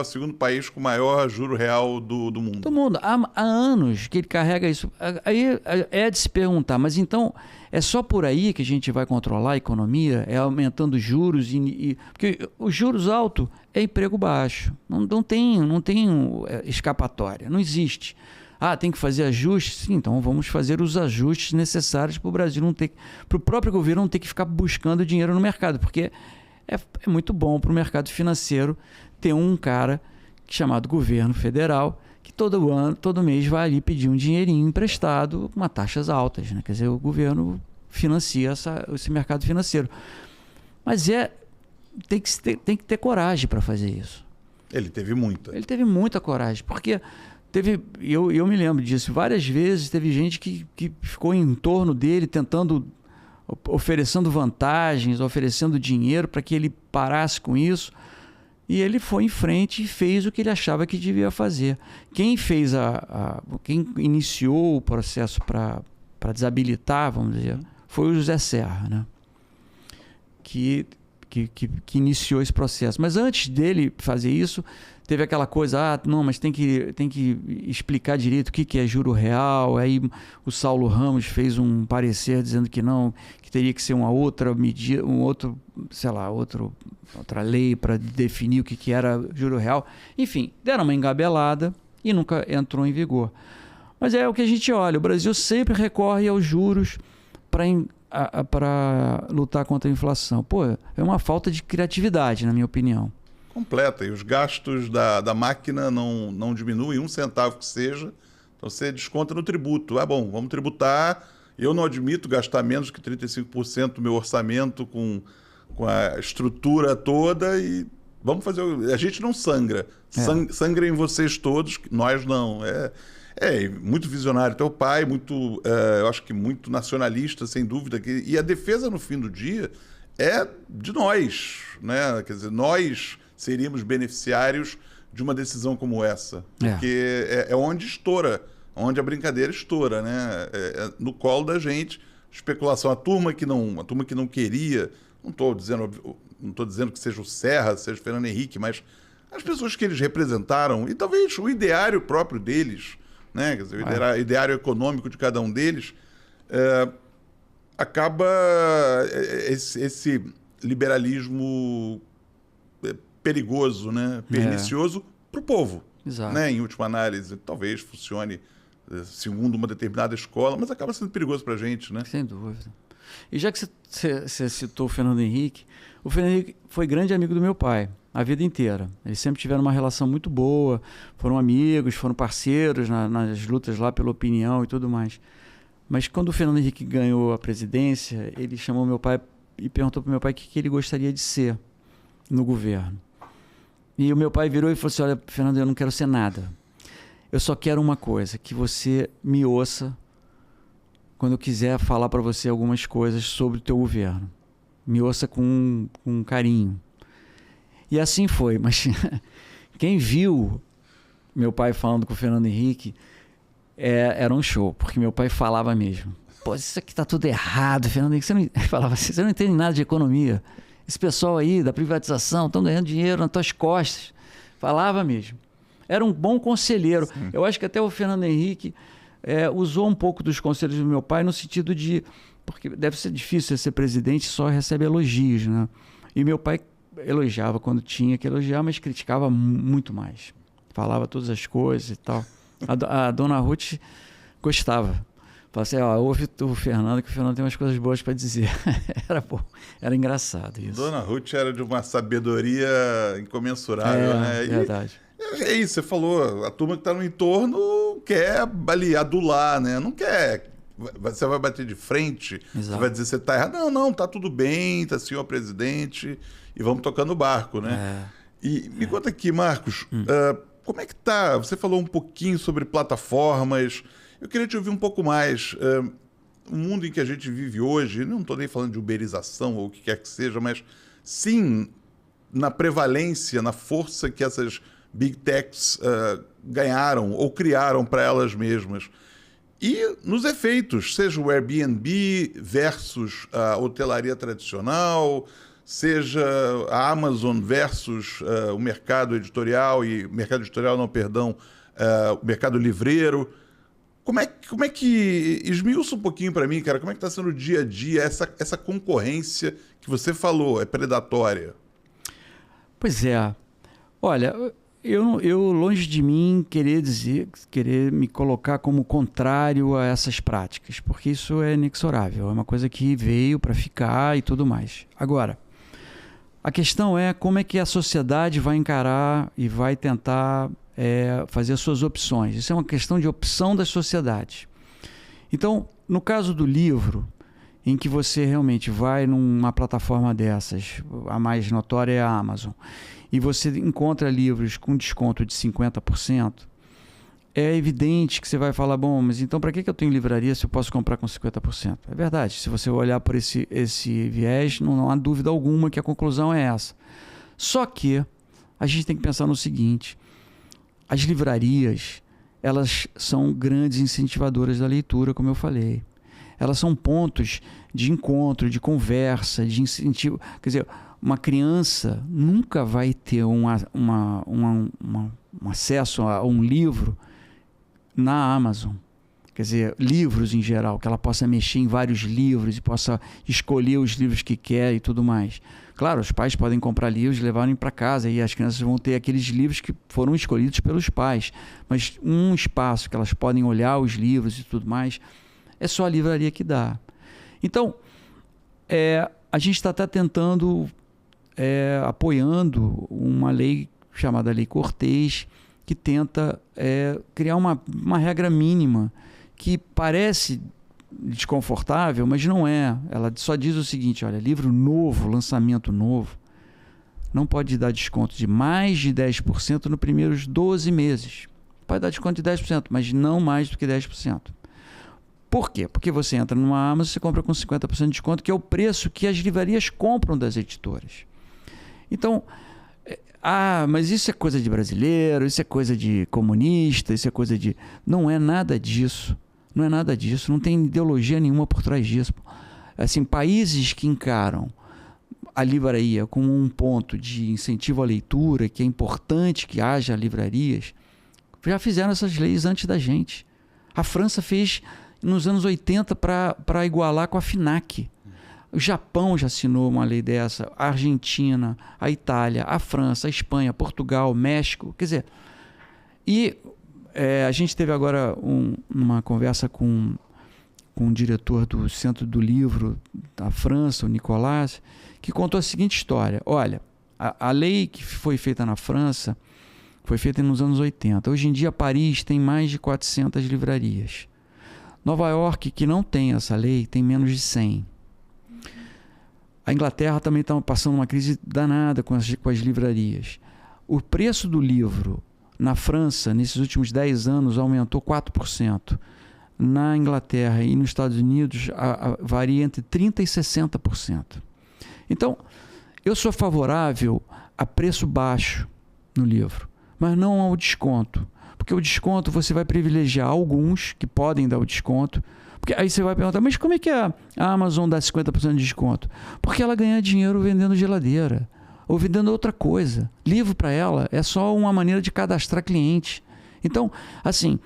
segundo país com o maior juro real do mundo. Do mundo. Há anos que ele carrega isso. Aí é de se perguntar, mas então é só por aí que a gente vai controlar a economia? É aumentando os juros? Porque os juros altos é emprego baixo. Não tem escapatória, não existe. Tem que fazer ajustes? Sim, então vamos fazer os ajustes necessários para o Brasil não ter, para o próprio governo não ter que ficar buscando dinheiro no mercado, porque é muito bom para o mercado financeiro ter um cara chamado governo federal que todo mês vai ali pedir um dinheirinho emprestado com taxas altas, né? Quer dizer, o governo financia esse mercado financeiro. Mas tem que ter coragem para fazer isso. Ele teve muita. Ele teve muita coragem, porque... Eu me lembro disso, várias vezes teve gente que ficou em torno dele tentando, oferecendo vantagens, oferecendo dinheiro para que ele parasse com isso, e ele foi em frente e fez o que ele achava que devia fazer. Quem fez quem iniciou o processo para desabilitar, vamos dizer, foi o José Serra, né? Que iniciou esse processo. Mas antes dele fazer isso, teve aquela coisa: não, mas tem que explicar direito o que é juro real. Aí o Saulo Ramos fez um parecer dizendo que não, que teria que ser uma outra medida, outra lei para definir o que era juro real. Enfim, deram uma engabelada e nunca entrou em vigor. Mas é o que a gente olha: o Brasil sempre recorre aos juros para lutar contra a inflação. É uma falta de criatividade, na minha opinião. Completa. E os gastos da máquina não diminuem um centavo que seja. Então você desconta no tributo. Ah, bom, vamos tributar. Eu não admito gastar menos que 35% do meu orçamento com a estrutura toda e vamos fazer... A gente não sangra. Sangrem vocês todos, nós não. É muito visionário. Teu pai, eu acho que muito nacionalista, sem dúvida. E a defesa, no fim do dia, é de nós, né? Quer dizer, nós seríamos beneficiários de uma decisão como essa. Porque é onde estoura, onde a brincadeira estoura, né? No colo da gente, especulação. A turma que não queria, não estou dizendo que seja o Serra, seja o Fernando Henrique, mas as pessoas que eles representaram, e talvez o ideário próprio deles, né? Quer dizer, o ideário econômico de cada um deles, acaba esse liberalismo perigoso, né? Pernicioso para o povo. Exato. Né? Em última análise, talvez funcione segundo uma determinada escola, mas acaba sendo perigoso para a gente, né? Sem dúvida. E já que você citou o Fernando Henrique foi grande amigo do meu pai a vida inteira. Eles sempre tiveram uma relação muito boa, foram amigos, foram parceiros nas lutas lá pela opinião e tudo mais. Mas quando o Fernando Henrique ganhou a presidência, ele chamou meu pai e perguntou para o meu pai o que ele gostaria de ser no governo. E o meu pai virou e falou assim: olha, Fernando, eu não quero ser nada. Eu só quero uma coisa, que você me ouça quando eu quiser falar para você algumas coisas sobre o teu governo. Me ouça com carinho. E assim foi, mas quem viu meu pai falando com o Fernando Henrique era um show, porque meu pai falava mesmo. Pô, isso aqui tá tudo errado, Fernando Henrique. Falava assim, você não entende nada de economia. Esse pessoal aí da privatização estão ganhando dinheiro nas tuas costas. Falava mesmo. Era um bom conselheiro. Sim. Eu acho que até o Fernando Henrique usou um pouco dos conselhos do meu pai no sentido de... Porque deve ser difícil ser presidente, só recebe elogios, né? E meu pai elogiava quando tinha que elogiar, mas criticava muito mais. Falava todas as coisas e tal. A dona Ruth gostava. Falava assim, ouve o Fernando, que o Fernando tem umas coisas boas para dizer. Era bom, era engraçado isso. Dona Ruth era de uma sabedoria incomensurável, né? Verdade. É isso, você falou, a turma que está no entorno quer ali adular, né? Não quer. Você vai bater de frente, Exato. Você vai dizer que você está errado. Não, tá tudo bem, tá senhor presidente, e vamos tocando o barco, né? E me conta aqui, Marcos, como é que tá? Você falou um pouquinho sobre plataformas. Eu queria te ouvir um pouco mais. O mundo em que a gente vive hoje, não estou nem falando de uberização ou o que quer que seja, mas sim na prevalência, na força que essas big techs ganharam ou criaram para elas mesmas. E nos efeitos, seja o Airbnb versus a hotelaria tradicional, seja a Amazon versus o mercado editorial, o mercado livreiro. Como é que... Esmiuça um pouquinho para mim, cara, como é que está sendo o dia a dia, essa concorrência que você falou, é predatória? Pois é. Olha, eu longe de mim querer me colocar como contrário a essas práticas, porque isso é inexorável, é uma coisa que veio para ficar e tudo mais. Agora, a questão é como é que a sociedade vai encarar e vai tentar fazer as suas opções. Isso é uma questão de opção da sociedade. Então, no caso do livro, em que você realmente vai numa plataforma dessas, a mais notória é a Amazon, e você encontra livros com desconto de 50%, é evidente que você vai falar, bom, mas então para que eu tenho livraria se eu posso comprar com 50%? É verdade, se você olhar por esse viés, não há dúvida alguma que a conclusão é essa. Só que a gente tem que pensar no seguinte: as livrarias, elas são grandes incentivadoras da leitura, como eu falei. Elas são pontos de encontro, de conversa, de incentivo. Quer dizer, uma criança nunca vai ter um acesso a um livro na Amazon. Quer dizer, livros em geral, que ela possa mexer em vários livros e possa escolher os livros que quer e tudo mais. Claro, os pais podem comprar livros e levarem para casa e as crianças vão ter aqueles livros que foram escolhidos pelos pais. Mas um espaço que elas podem olhar os livros e tudo mais, é só a livraria que dá. Então, a gente está até tentando apoiando uma lei chamada Lei Cortez, que tenta criar uma regra mínima que parece desconfortável, mas não é. Ela só diz o seguinte: olha, livro novo, lançamento novo, não pode dar desconto de mais de 10% nos primeiros 12 meses. Pode dar desconto de 10%, mas não mais do que 10%. Por quê? Porque você entra numa Amazon e você compra com 50% de desconto, que é o preço que as livrarias compram das editoras. Então, mas isso é coisa de brasileiro, isso é coisa de comunista, isso é coisa de... Não é nada disso. Não é nada disso. Não tem ideologia nenhuma por trás disso. Assim, países que encaram a livraria como um ponto de incentivo à leitura, que é importante que haja livrarias, já fizeram essas leis antes da gente. A França fez nos anos 80 para igualar com a FNAC. O Japão já assinou uma lei dessa, a Argentina, a Itália, a França, a Espanha, Portugal, México. Quer dizer, e a gente teve agora uma conversa com um diretor do Centro do Livro da França, o Nicolas, que contou a seguinte história. Olha, a lei que foi feita na França foi feita nos anos 80. Hoje em dia, Paris tem mais de 400 livrarias. Nova York, que não tem essa lei, tem menos de 100. A Inglaterra também está passando uma crise danada com as livrarias. O preço do livro na França, nesses últimos 10 anos, aumentou 4%. Na Inglaterra e nos Estados Unidos, varia entre 30% e 60%. Então, eu sou favorável a preço baixo no livro, mas não ao desconto. Porque o desconto você vai privilegiar alguns que podem dar o desconto. Porque aí você vai perguntar, mas como é que a Amazon dá 50% de desconto? Porque ela ganha dinheiro vendendo geladeira ou vendendo outra coisa. Livro para ela é só uma maneira de cadastrar cliente. Então, assim,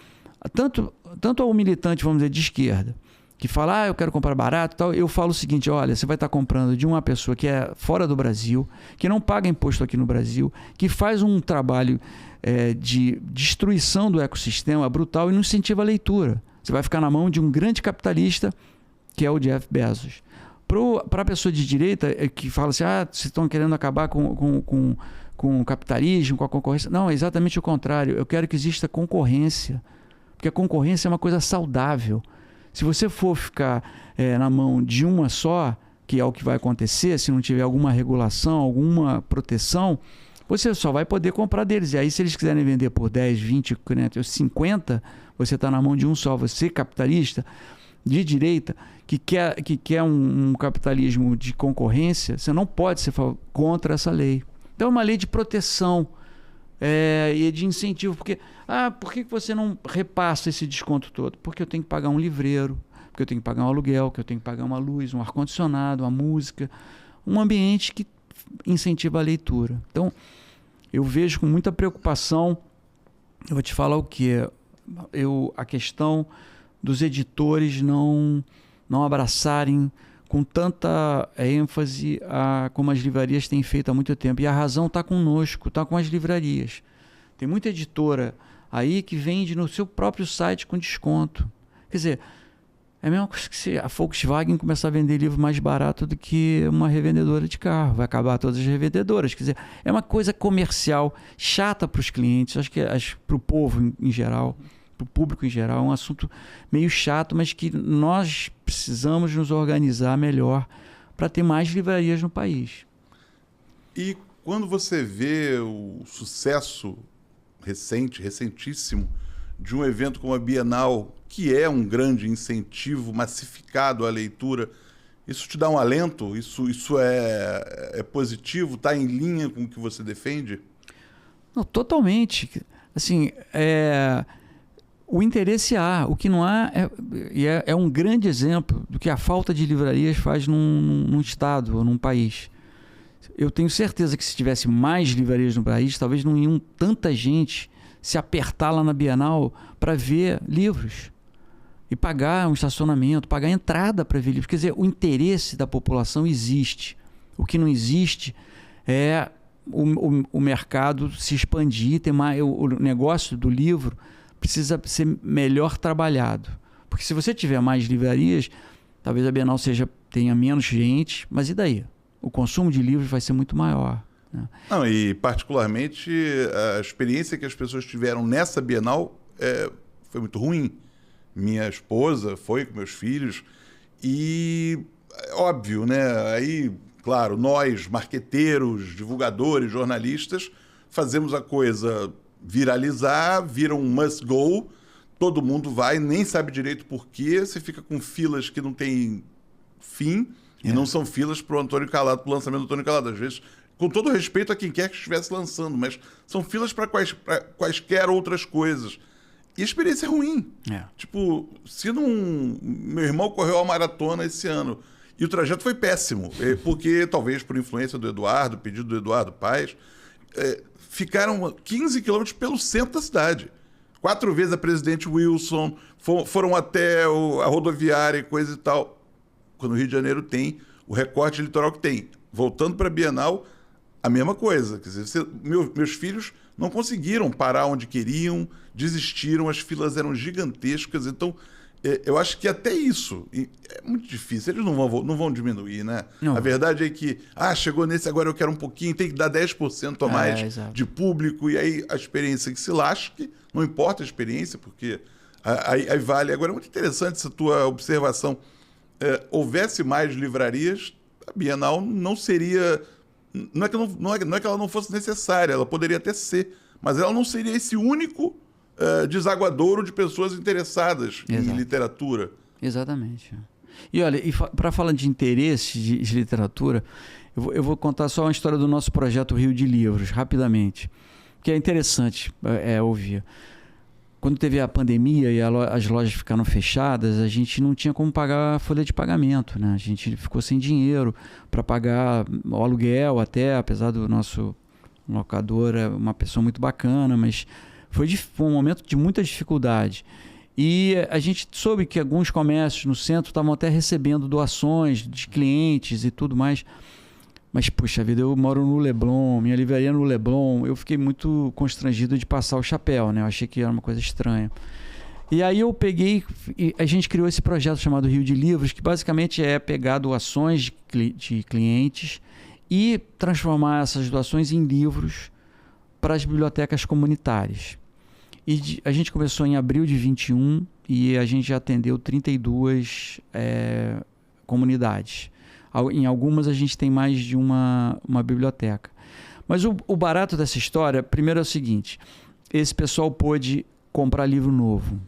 tanto ao militante, vamos dizer, de esquerda, que fala, eu quero comprar barato e tal, eu falo o seguinte, olha, você vai estar comprando de uma pessoa que é fora do Brasil, que não paga imposto aqui no Brasil, que faz um trabalho de destruição do ecossistema brutal e não incentiva a leitura. Você vai ficar na mão de um grande capitalista, que é o Jeff Bezos. Para a pessoa de direita que fala assim, vocês estão querendo acabar com o capitalismo, com a concorrência. Não, é exatamente o contrário. Eu quero que exista concorrência, porque a concorrência é uma coisa saudável. Se você for ficar na mão de uma só, que é o que vai acontecer, se não tiver alguma regulação, alguma proteção, você só vai poder comprar deles. E aí, se eles quiserem vender por 10, 20, 50, você está na mão de um só. Você, capitalista de direita, que quer um capitalismo de concorrência, você não pode ser contra essa lei. Então, é uma lei de proteção e de incentivo. Porque, por que você não repassa esse desconto todo? Porque eu tenho que pagar um livreiro, porque eu tenho que pagar um aluguel, que eu tenho que pagar uma luz, um ar-condicionado, uma música, um ambiente que incentiva a leitura. Então, eu vejo com muita preocupação, eu vou te falar o que a questão dos editores não abraçarem com tanta ênfase como as livrarias têm feito há muito tempo. E a razão está conosco, está com as livrarias. Tem muita editora aí que vende no seu próprio site com desconto. Quer dizer, é a mesma coisa que se a Volkswagen começar a vender livro mais barato do que uma revendedora de carro. Vai acabar todas as revendedoras. Quer dizer, é uma coisa comercial chata para os clientes, acho que para o povo em geral, para o público em geral, é um assunto meio chato, mas que nós precisamos nos organizar melhor para ter mais livrarias no país. E quando você vê o sucesso recentíssimo, de um evento como a Bienal, que é um grande incentivo massificado à leitura, isso te dá um alento? Isso é positivo? Está em linha com o que você defende? Não, totalmente. Assim, o interesse há. O que não há é um grande exemplo do que a falta de livrarias faz num estado ou num país. Eu tenho certeza que se tivesse mais livrarias no país, talvez não iam tanta gente se apertar lá na Bienal para ver livros e pagar um estacionamento, pagar entrada para ver livros. Quer dizer, o interesse da população existe. O que não existe é o mercado se expandir, ter mais, o negócio do livro precisa ser melhor trabalhado. Porque se você tiver mais livrarias, talvez a Bienal tenha menos gente, mas e daí? o consumo de livros vai ser muito maior. Né? Não, e particularmente a experiência que as pessoas tiveram nessa Bienal foi muito ruim. Minha esposa foi com meus filhos e, óbvio, né? Aí, claro, nós, marqueteiros, divulgadores, jornalistas, fazemos a coisa viralizar, vira um must go, todo mundo vai, nem sabe direito por quê, você fica com filas que não tem fim, e não são filas para o Antônio Calado, para o lançamento do Antônio Calado. Às vezes, com todo respeito a quem quer que estivesse lançando, mas são filas para quaisquer outras coisas. E a experiência é ruim. Tipo, se não... Meu irmão correu a maratona esse ano, e o trajeto foi péssimo, porque talvez por influência do Eduardo, pedido do Eduardo Paes, ficaram 15 quilômetros pelo centro da cidade. 4 vezes a Presidente Wilson, foram até a rodoviária e coisa e tal. Quando o Rio de Janeiro tem o recorte litoral que tem. Voltando para a Bienal, a mesma coisa. Quer dizer, meus filhos não conseguiram parar onde queriam, desistiram, as filas eram gigantescas. Então, eu acho que até isso é muito difícil. Eles não vão diminuir, né? Não. A verdade é que, chegou nesse, agora eu quero um pouquinho, tem que dar 10% a mais de público, e aí a experiência que se lasque, não importa a experiência, porque aí vale. Agora, é muito interessante essa tua observação. Houvesse mais livrarias, a Bienal não seria... Não é que ela não fosse necessária, ela poderia até ser, mas ela não seria esse único desaguadouro de pessoas interessadas em literatura. Exatamente. E olha, para falar de interesse de literatura, eu vou contar só uma história do nosso projeto Rio de Livros, rapidamente, que é interessante ouvir. Quando teve a pandemia e as lojas ficaram fechadas, a gente não tinha como pagar a folha de pagamento, né? A gente ficou sem dinheiro para pagar o aluguel até, apesar do nosso locador uma pessoa muito bacana, mas foi um momento de muita dificuldade. E a gente soube que alguns comércios no centro estavam até recebendo doações de clientes e tudo mais. Mas, puxa vida, eu moro no Leblon, minha livraria é no Leblon, eu fiquei muito constrangido de passar o chapéu, né? Eu achei que era uma coisa estranha. E aí eu peguei, e a gente criou esse projeto chamado Rio de Livros, que basicamente é pegar doações de clientes e transformar essas doações em livros para as bibliotecas comunitárias. E a gente começou em abril de 21 e a gente já atendeu 32 comunidades. Em algumas a gente tem mais de uma biblioteca. Mas o barato dessa história, primeiro é o seguinte, esse pessoal pôde comprar livro novo.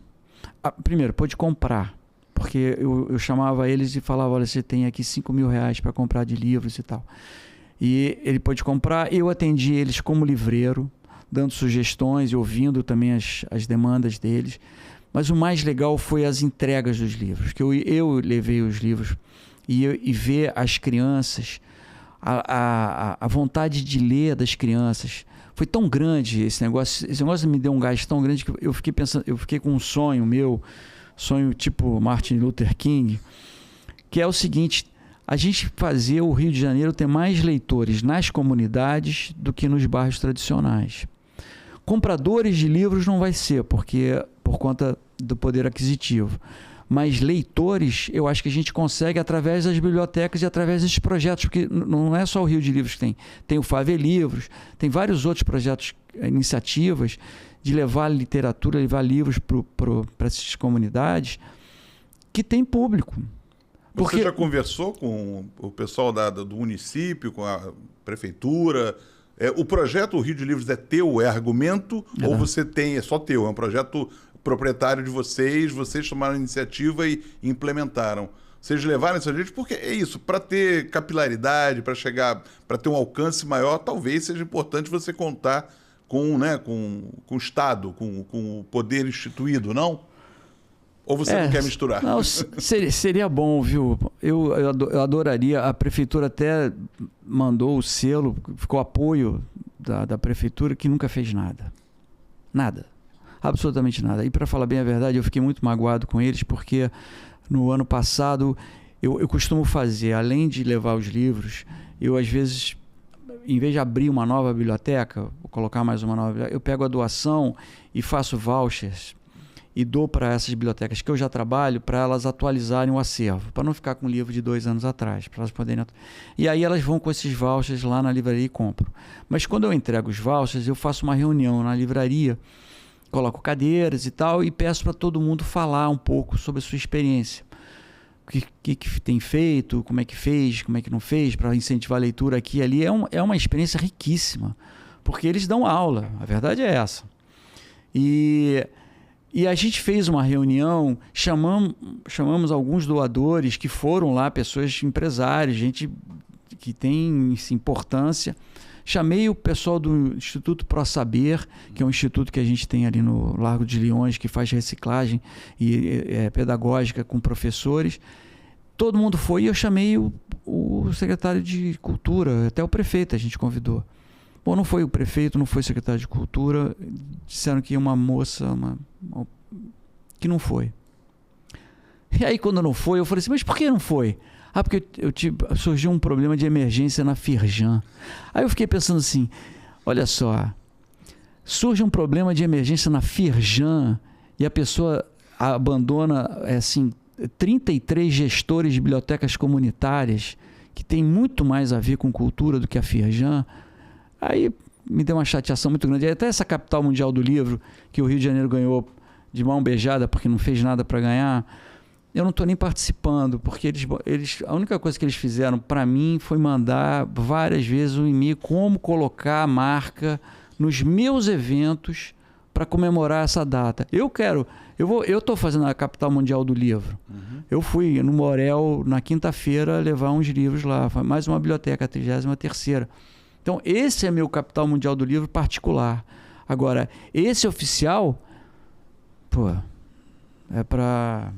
Primeiro, pôde comprar, porque eu chamava eles e falava, olha, você tem aqui R$5.000 para comprar de livros e tal. E ele pôde comprar, eu atendi eles como livreiro, dando sugestões e ouvindo também as demandas deles. Mas o mais legal foi as entregas dos livros, que eu levei os livros e ver as crianças, a vontade de ler das crianças. Foi tão grande esse negócio me deu um gás tão grande que eu fiquei pensando, eu fiquei com um sonho tipo Martin Luther King, que é o seguinte, a gente fazer o Rio de Janeiro ter mais leitores nas comunidades do que nos bairros tradicionais. Compradores de livros não vai ser, porque por conta do poder aquisitivo. Mas leitores, eu acho que a gente consegue através das bibliotecas e através desses projetos, porque não é só o Rio de Livros que tem. Tem o Fave Livros, tem vários outros projetos, iniciativas de levar literatura, levar livros para essas comunidades que tem público. Você já conversou com o pessoal do município, com a prefeitura? O projeto Rio de Livros é teu, é argumento? Ou você tem, é só teu, é um projeto proprietário de vocês tomaram a iniciativa e implementaram. Vocês levaram isso a gente porque é isso, para ter capilaridade, para chegar, para ter um alcance maior, talvez seja importante você contar com o Estado, com o poder instituído, não? Ou você não quer misturar? Não, seria bom, viu? Eu adoraria. A prefeitura até mandou o selo, ficou apoio da prefeitura, que nunca fez nada. Nada. Absolutamente nada. E para falar bem a verdade, eu fiquei muito magoado com eles, porque no ano passado eu costumo fazer, além de levar os livros, eu às vezes, em vez de abrir uma nova biblioteca, vou colocar mais uma nova biblioteca, eu pego a doação e faço vouchers. e dou para essas bibliotecas que eu já trabalho para elas atualizarem o acervo, para não ficar com um livro de 2 anos atrás, para elas poderem... E aí elas vão com esses vouchers lá na livraria e compram. Mas quando eu entrego os vouchers, eu faço uma reunião na livraria, coloco cadeiras e tal, e peço para todo mundo falar um pouco sobre a sua experiência. O que tem feito, como é que fez, como é que não fez, para incentivar a leitura aqui e ali. É uma experiência riquíssima, porque eles dão aula, a verdade é essa. E a gente fez uma reunião, chamamos alguns doadores que foram lá, pessoas empresários, gente que tem importância. Chamei o pessoal do Instituto ProSaber, que é um instituto que a gente tem ali no Largo de Leões, que faz reciclagem e pedagógica com professores. Todo mundo foi e eu chamei o secretário de Cultura, até o prefeito a gente convidou. Bom, não foi o prefeito, não foi o secretário de Cultura, disseram que ia uma moça que não foi. E aí quando não foi, eu falei assim, mas por que não foi? Ah, porque surgiu um problema de emergência na Firjan. Aí eu fiquei pensando assim, olha só, surge um problema de emergência na Firjan e a pessoa abandona, assim, 33 gestores de bibliotecas comunitárias que tem muito mais a ver com cultura do que a Firjan. Aí me deu uma chateação muito grande. Até essa capital mundial do livro, que o Rio de Janeiro ganhou de mão beijada porque não fez nada para ganhar, eu não estou nem participando, porque a única coisa que eles fizeram para mim foi mandar várias vezes um e-mail como colocar a marca nos meus eventos para comemorar essa data. Eu estou fazendo a Capital Mundial do Livro. Uhum. Eu fui no Morel na quinta-feira levar uns livros lá, foi mais uma biblioteca, a 33ª. Então esse é meu Capital Mundial do Livro particular. Agora, esse oficial, é para...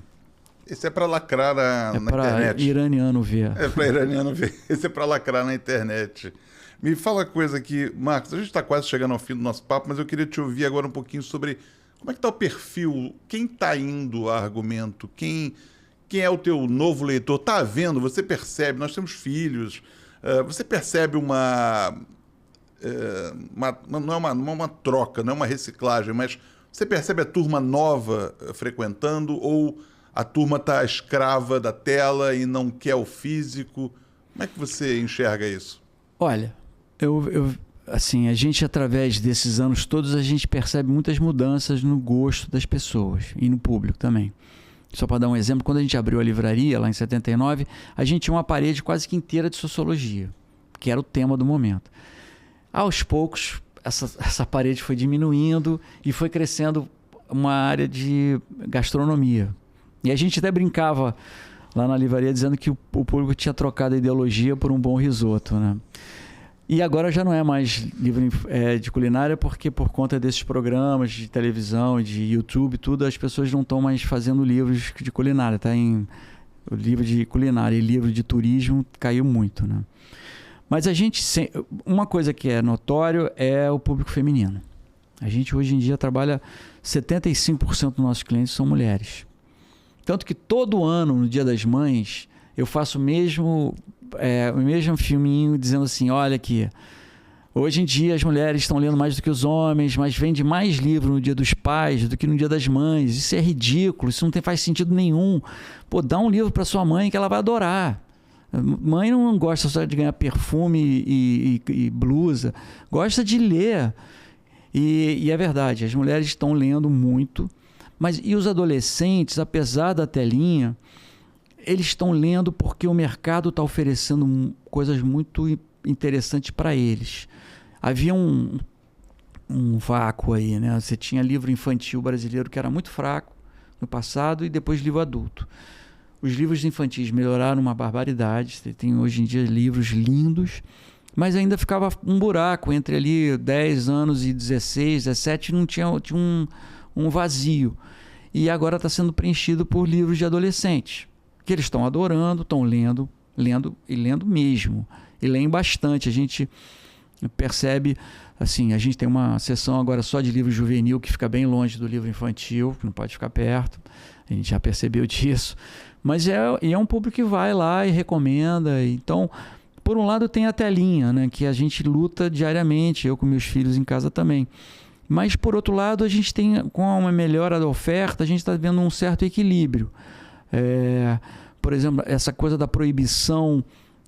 Esse é para lacrar na internet. É para iraniano ver. É para iraniano ver. Esse é para lacrar na internet. Me fala uma coisa aqui, Marcos, a gente está quase chegando ao fim do nosso papo, mas eu queria te ouvir agora um pouquinho sobre como é que está o perfil, quem está indo a Argumento, quem é o teu novo leitor, está vendo, você percebe, nós temos filhos, você percebe não é uma troca, não é uma reciclagem, mas você percebe a turma nova frequentando ou a turma está escrava da tela e não quer o físico? Como é que você enxerga isso? Olha, assim, a gente, através desses anos todos, a gente percebe muitas mudanças no gosto das pessoas e no público também. Só para dar um exemplo, quando a gente abriu a livraria, lá em 79, a gente tinha uma parede quase que inteira de sociologia, que era o tema do momento. Aos poucos, essa parede foi diminuindo e foi crescendo uma área de gastronomia. E a gente até brincava lá na livraria dizendo que o público tinha trocado a ideologia por um bom risoto, né? E agora já não é mais livro de culinária, porque por conta desses programas de televisão, de YouTube, tudo, as pessoas não estão mais fazendo livros de culinária. Tá o livro de culinária e livro de turismo caiu muito, né? Mas uma coisa que é notório é o público feminino. A gente hoje em dia trabalha 75% dos nossos clientes são mulheres. Tanto que todo ano, no Dia das Mães, eu faço o mesmo filminho dizendo assim, olha aqui, hoje em dia as mulheres estão lendo mais do que os homens, mas vende mais livro no Dia dos Pais do que no Dia das Mães. Isso é ridículo, isso não faz sentido nenhum. Pô, dá um livro para sua mãe que ela vai adorar. Mãe não gosta só de ganhar perfume e blusa, gosta de ler. E é verdade, as mulheres estão lendo muito. E os adolescentes, apesar da telinha, eles estão lendo porque o mercado está oferecendo coisas muito interessantes para eles. Havia um vácuo aí, né? Você tinha livro infantil brasileiro que era muito fraco no passado e depois livro adulto. Os livros infantis melhoraram uma barbaridade. Você tem hoje em dia livros lindos, mas ainda ficava um buraco entre ali 10 anos e 16, 17, tinha um vazio. E agora está sendo preenchido por livros de adolescentes, que eles estão adorando, estão lendo mesmo. E leem bastante. A gente percebe, assim, a gente tem uma seção agora só de livro juvenil, que fica bem longe do livro infantil, que não pode ficar perto. A gente já percebeu disso. Mas é um público que vai lá e recomenda. Então, por um lado tem a telinha, né, que a gente luta diariamente, eu com meus filhos em casa também. Mas, por outro lado, a gente tem, com uma melhora da oferta, a gente está vendo um certo equilíbrio. Por exemplo, essa coisa da proibição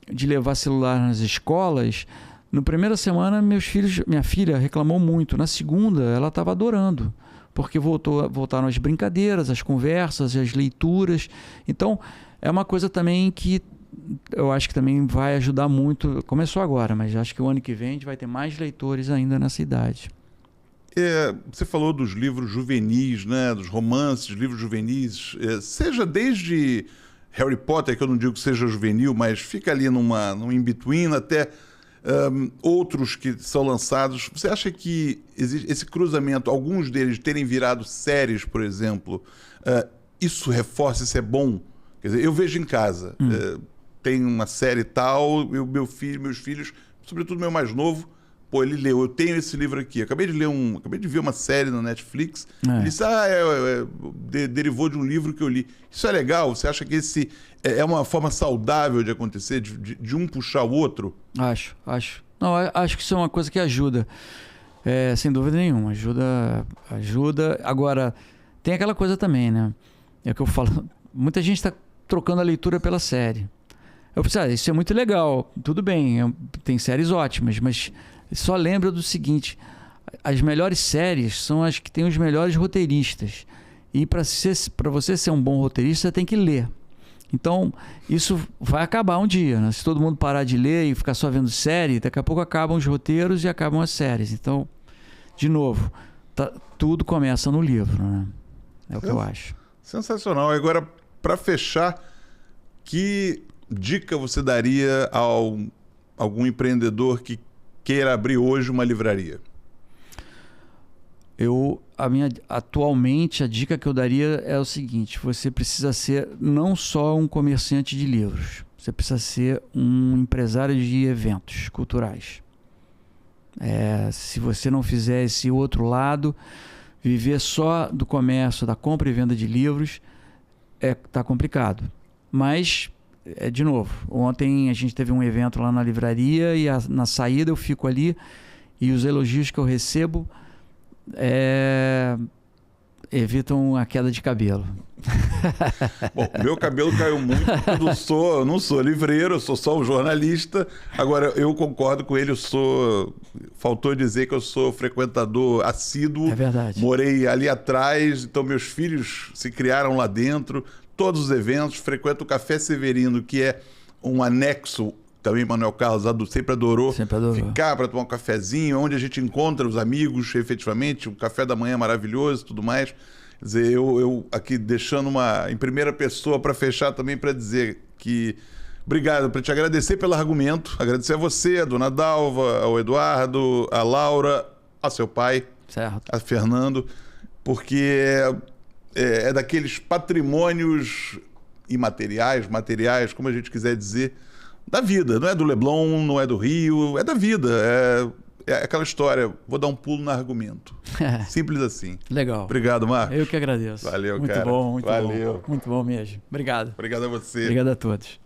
de levar celular nas escolas, na primeira semana minha filha reclamou muito, na segunda ela estava adorando, porque voltaram as brincadeiras, as conversas, as leituras. Então, é uma coisa também que eu acho que também vai ajudar muito. Começou agora, mas acho que o ano que vem a gente vai ter mais leitores ainda nessa idade. Você falou dos livros juvenis, né? Dos romances, livros juvenis, seja desde Harry Potter, que eu não digo que seja juvenil, mas fica ali num in-between, até outros que são lançados. Você acha que esse cruzamento, alguns deles terem virado séries, por exemplo, isso reforça, isso é bom? Quer dizer, eu vejo em casa, tem uma série tal, meus filhos, sobretudo meu mais novo, ele leu, eu tenho esse livro aqui. Acabei de ver uma série na Netflix. Ele disse, derivou de um livro que eu li. Isso é legal? Você acha que esse é uma forma saudável de acontecer, de um puxar o outro? Acho. Não, acho que isso é uma coisa que ajuda. Sem dúvida nenhuma. Ajuda. Agora, tem aquela coisa também, né? É o que eu falo. Muita gente está trocando a leitura pela série. Eu pensei, isso é muito legal. Tudo bem, tem séries ótimas, mas só lembra do seguinte: as melhores séries são as que têm os melhores roteiristas. E para você ser um bom roteirista, você tem que ler. Então, isso vai acabar um dia, né? Se todo mundo parar de ler e ficar só vendo série, daqui a pouco acabam os roteiros e acabam as séries. Então, de novo, tudo começa no livro, né? É o que eu acho. Sensacional. Agora, para fechar, que dica você daria a algum empreendedor que queira abrir hoje uma livraria? Atualmente, a dica que eu daria é o seguinte: você precisa ser não só um comerciante de livros, você precisa ser um empresário de eventos culturais. Se você não fizer esse outro lado, viver só do comércio, da compra e venda de livros, tá complicado. Mas, de novo, ontem a gente teve um evento lá na livraria e na saída eu fico ali e os elogios que eu recebo evitam a queda de cabelo. Bom, meu cabelo caiu muito. Eu não sou livreiro, eu sou só um jornalista. Agora, eu concordo com ele, faltou dizer que eu sou frequentador assíduo. É verdade. Morei ali atrás, então meus filhos se criaram lá dentro. Todos os eventos, frequento o Café Severino, que é um anexo, também Manuel Carlos sempre adorou. Ficar para tomar um cafezinho, onde a gente encontra os amigos, efetivamente, um café da manhã maravilhoso e tudo mais. Quer dizer, eu aqui deixando em primeira pessoa para fechar também, para dizer que obrigado, para te agradecer pelo argumento, agradecer a você, a dona Dalva, ao Eduardo, a Laura, a seu pai, certo, a Fernando, porque é daqueles patrimônios imateriais, materiais, como a gente quiser dizer, da vida. Não é do Leblon, não é do Rio, é da vida. É aquela história, vou dar um pulo no argumento. Simples assim. Legal. Obrigado, Marcos. Eu que agradeço. Valeu, cara. Muito bom, muito bom. Muito bom mesmo. Obrigado. Obrigado a você. Obrigado a todos.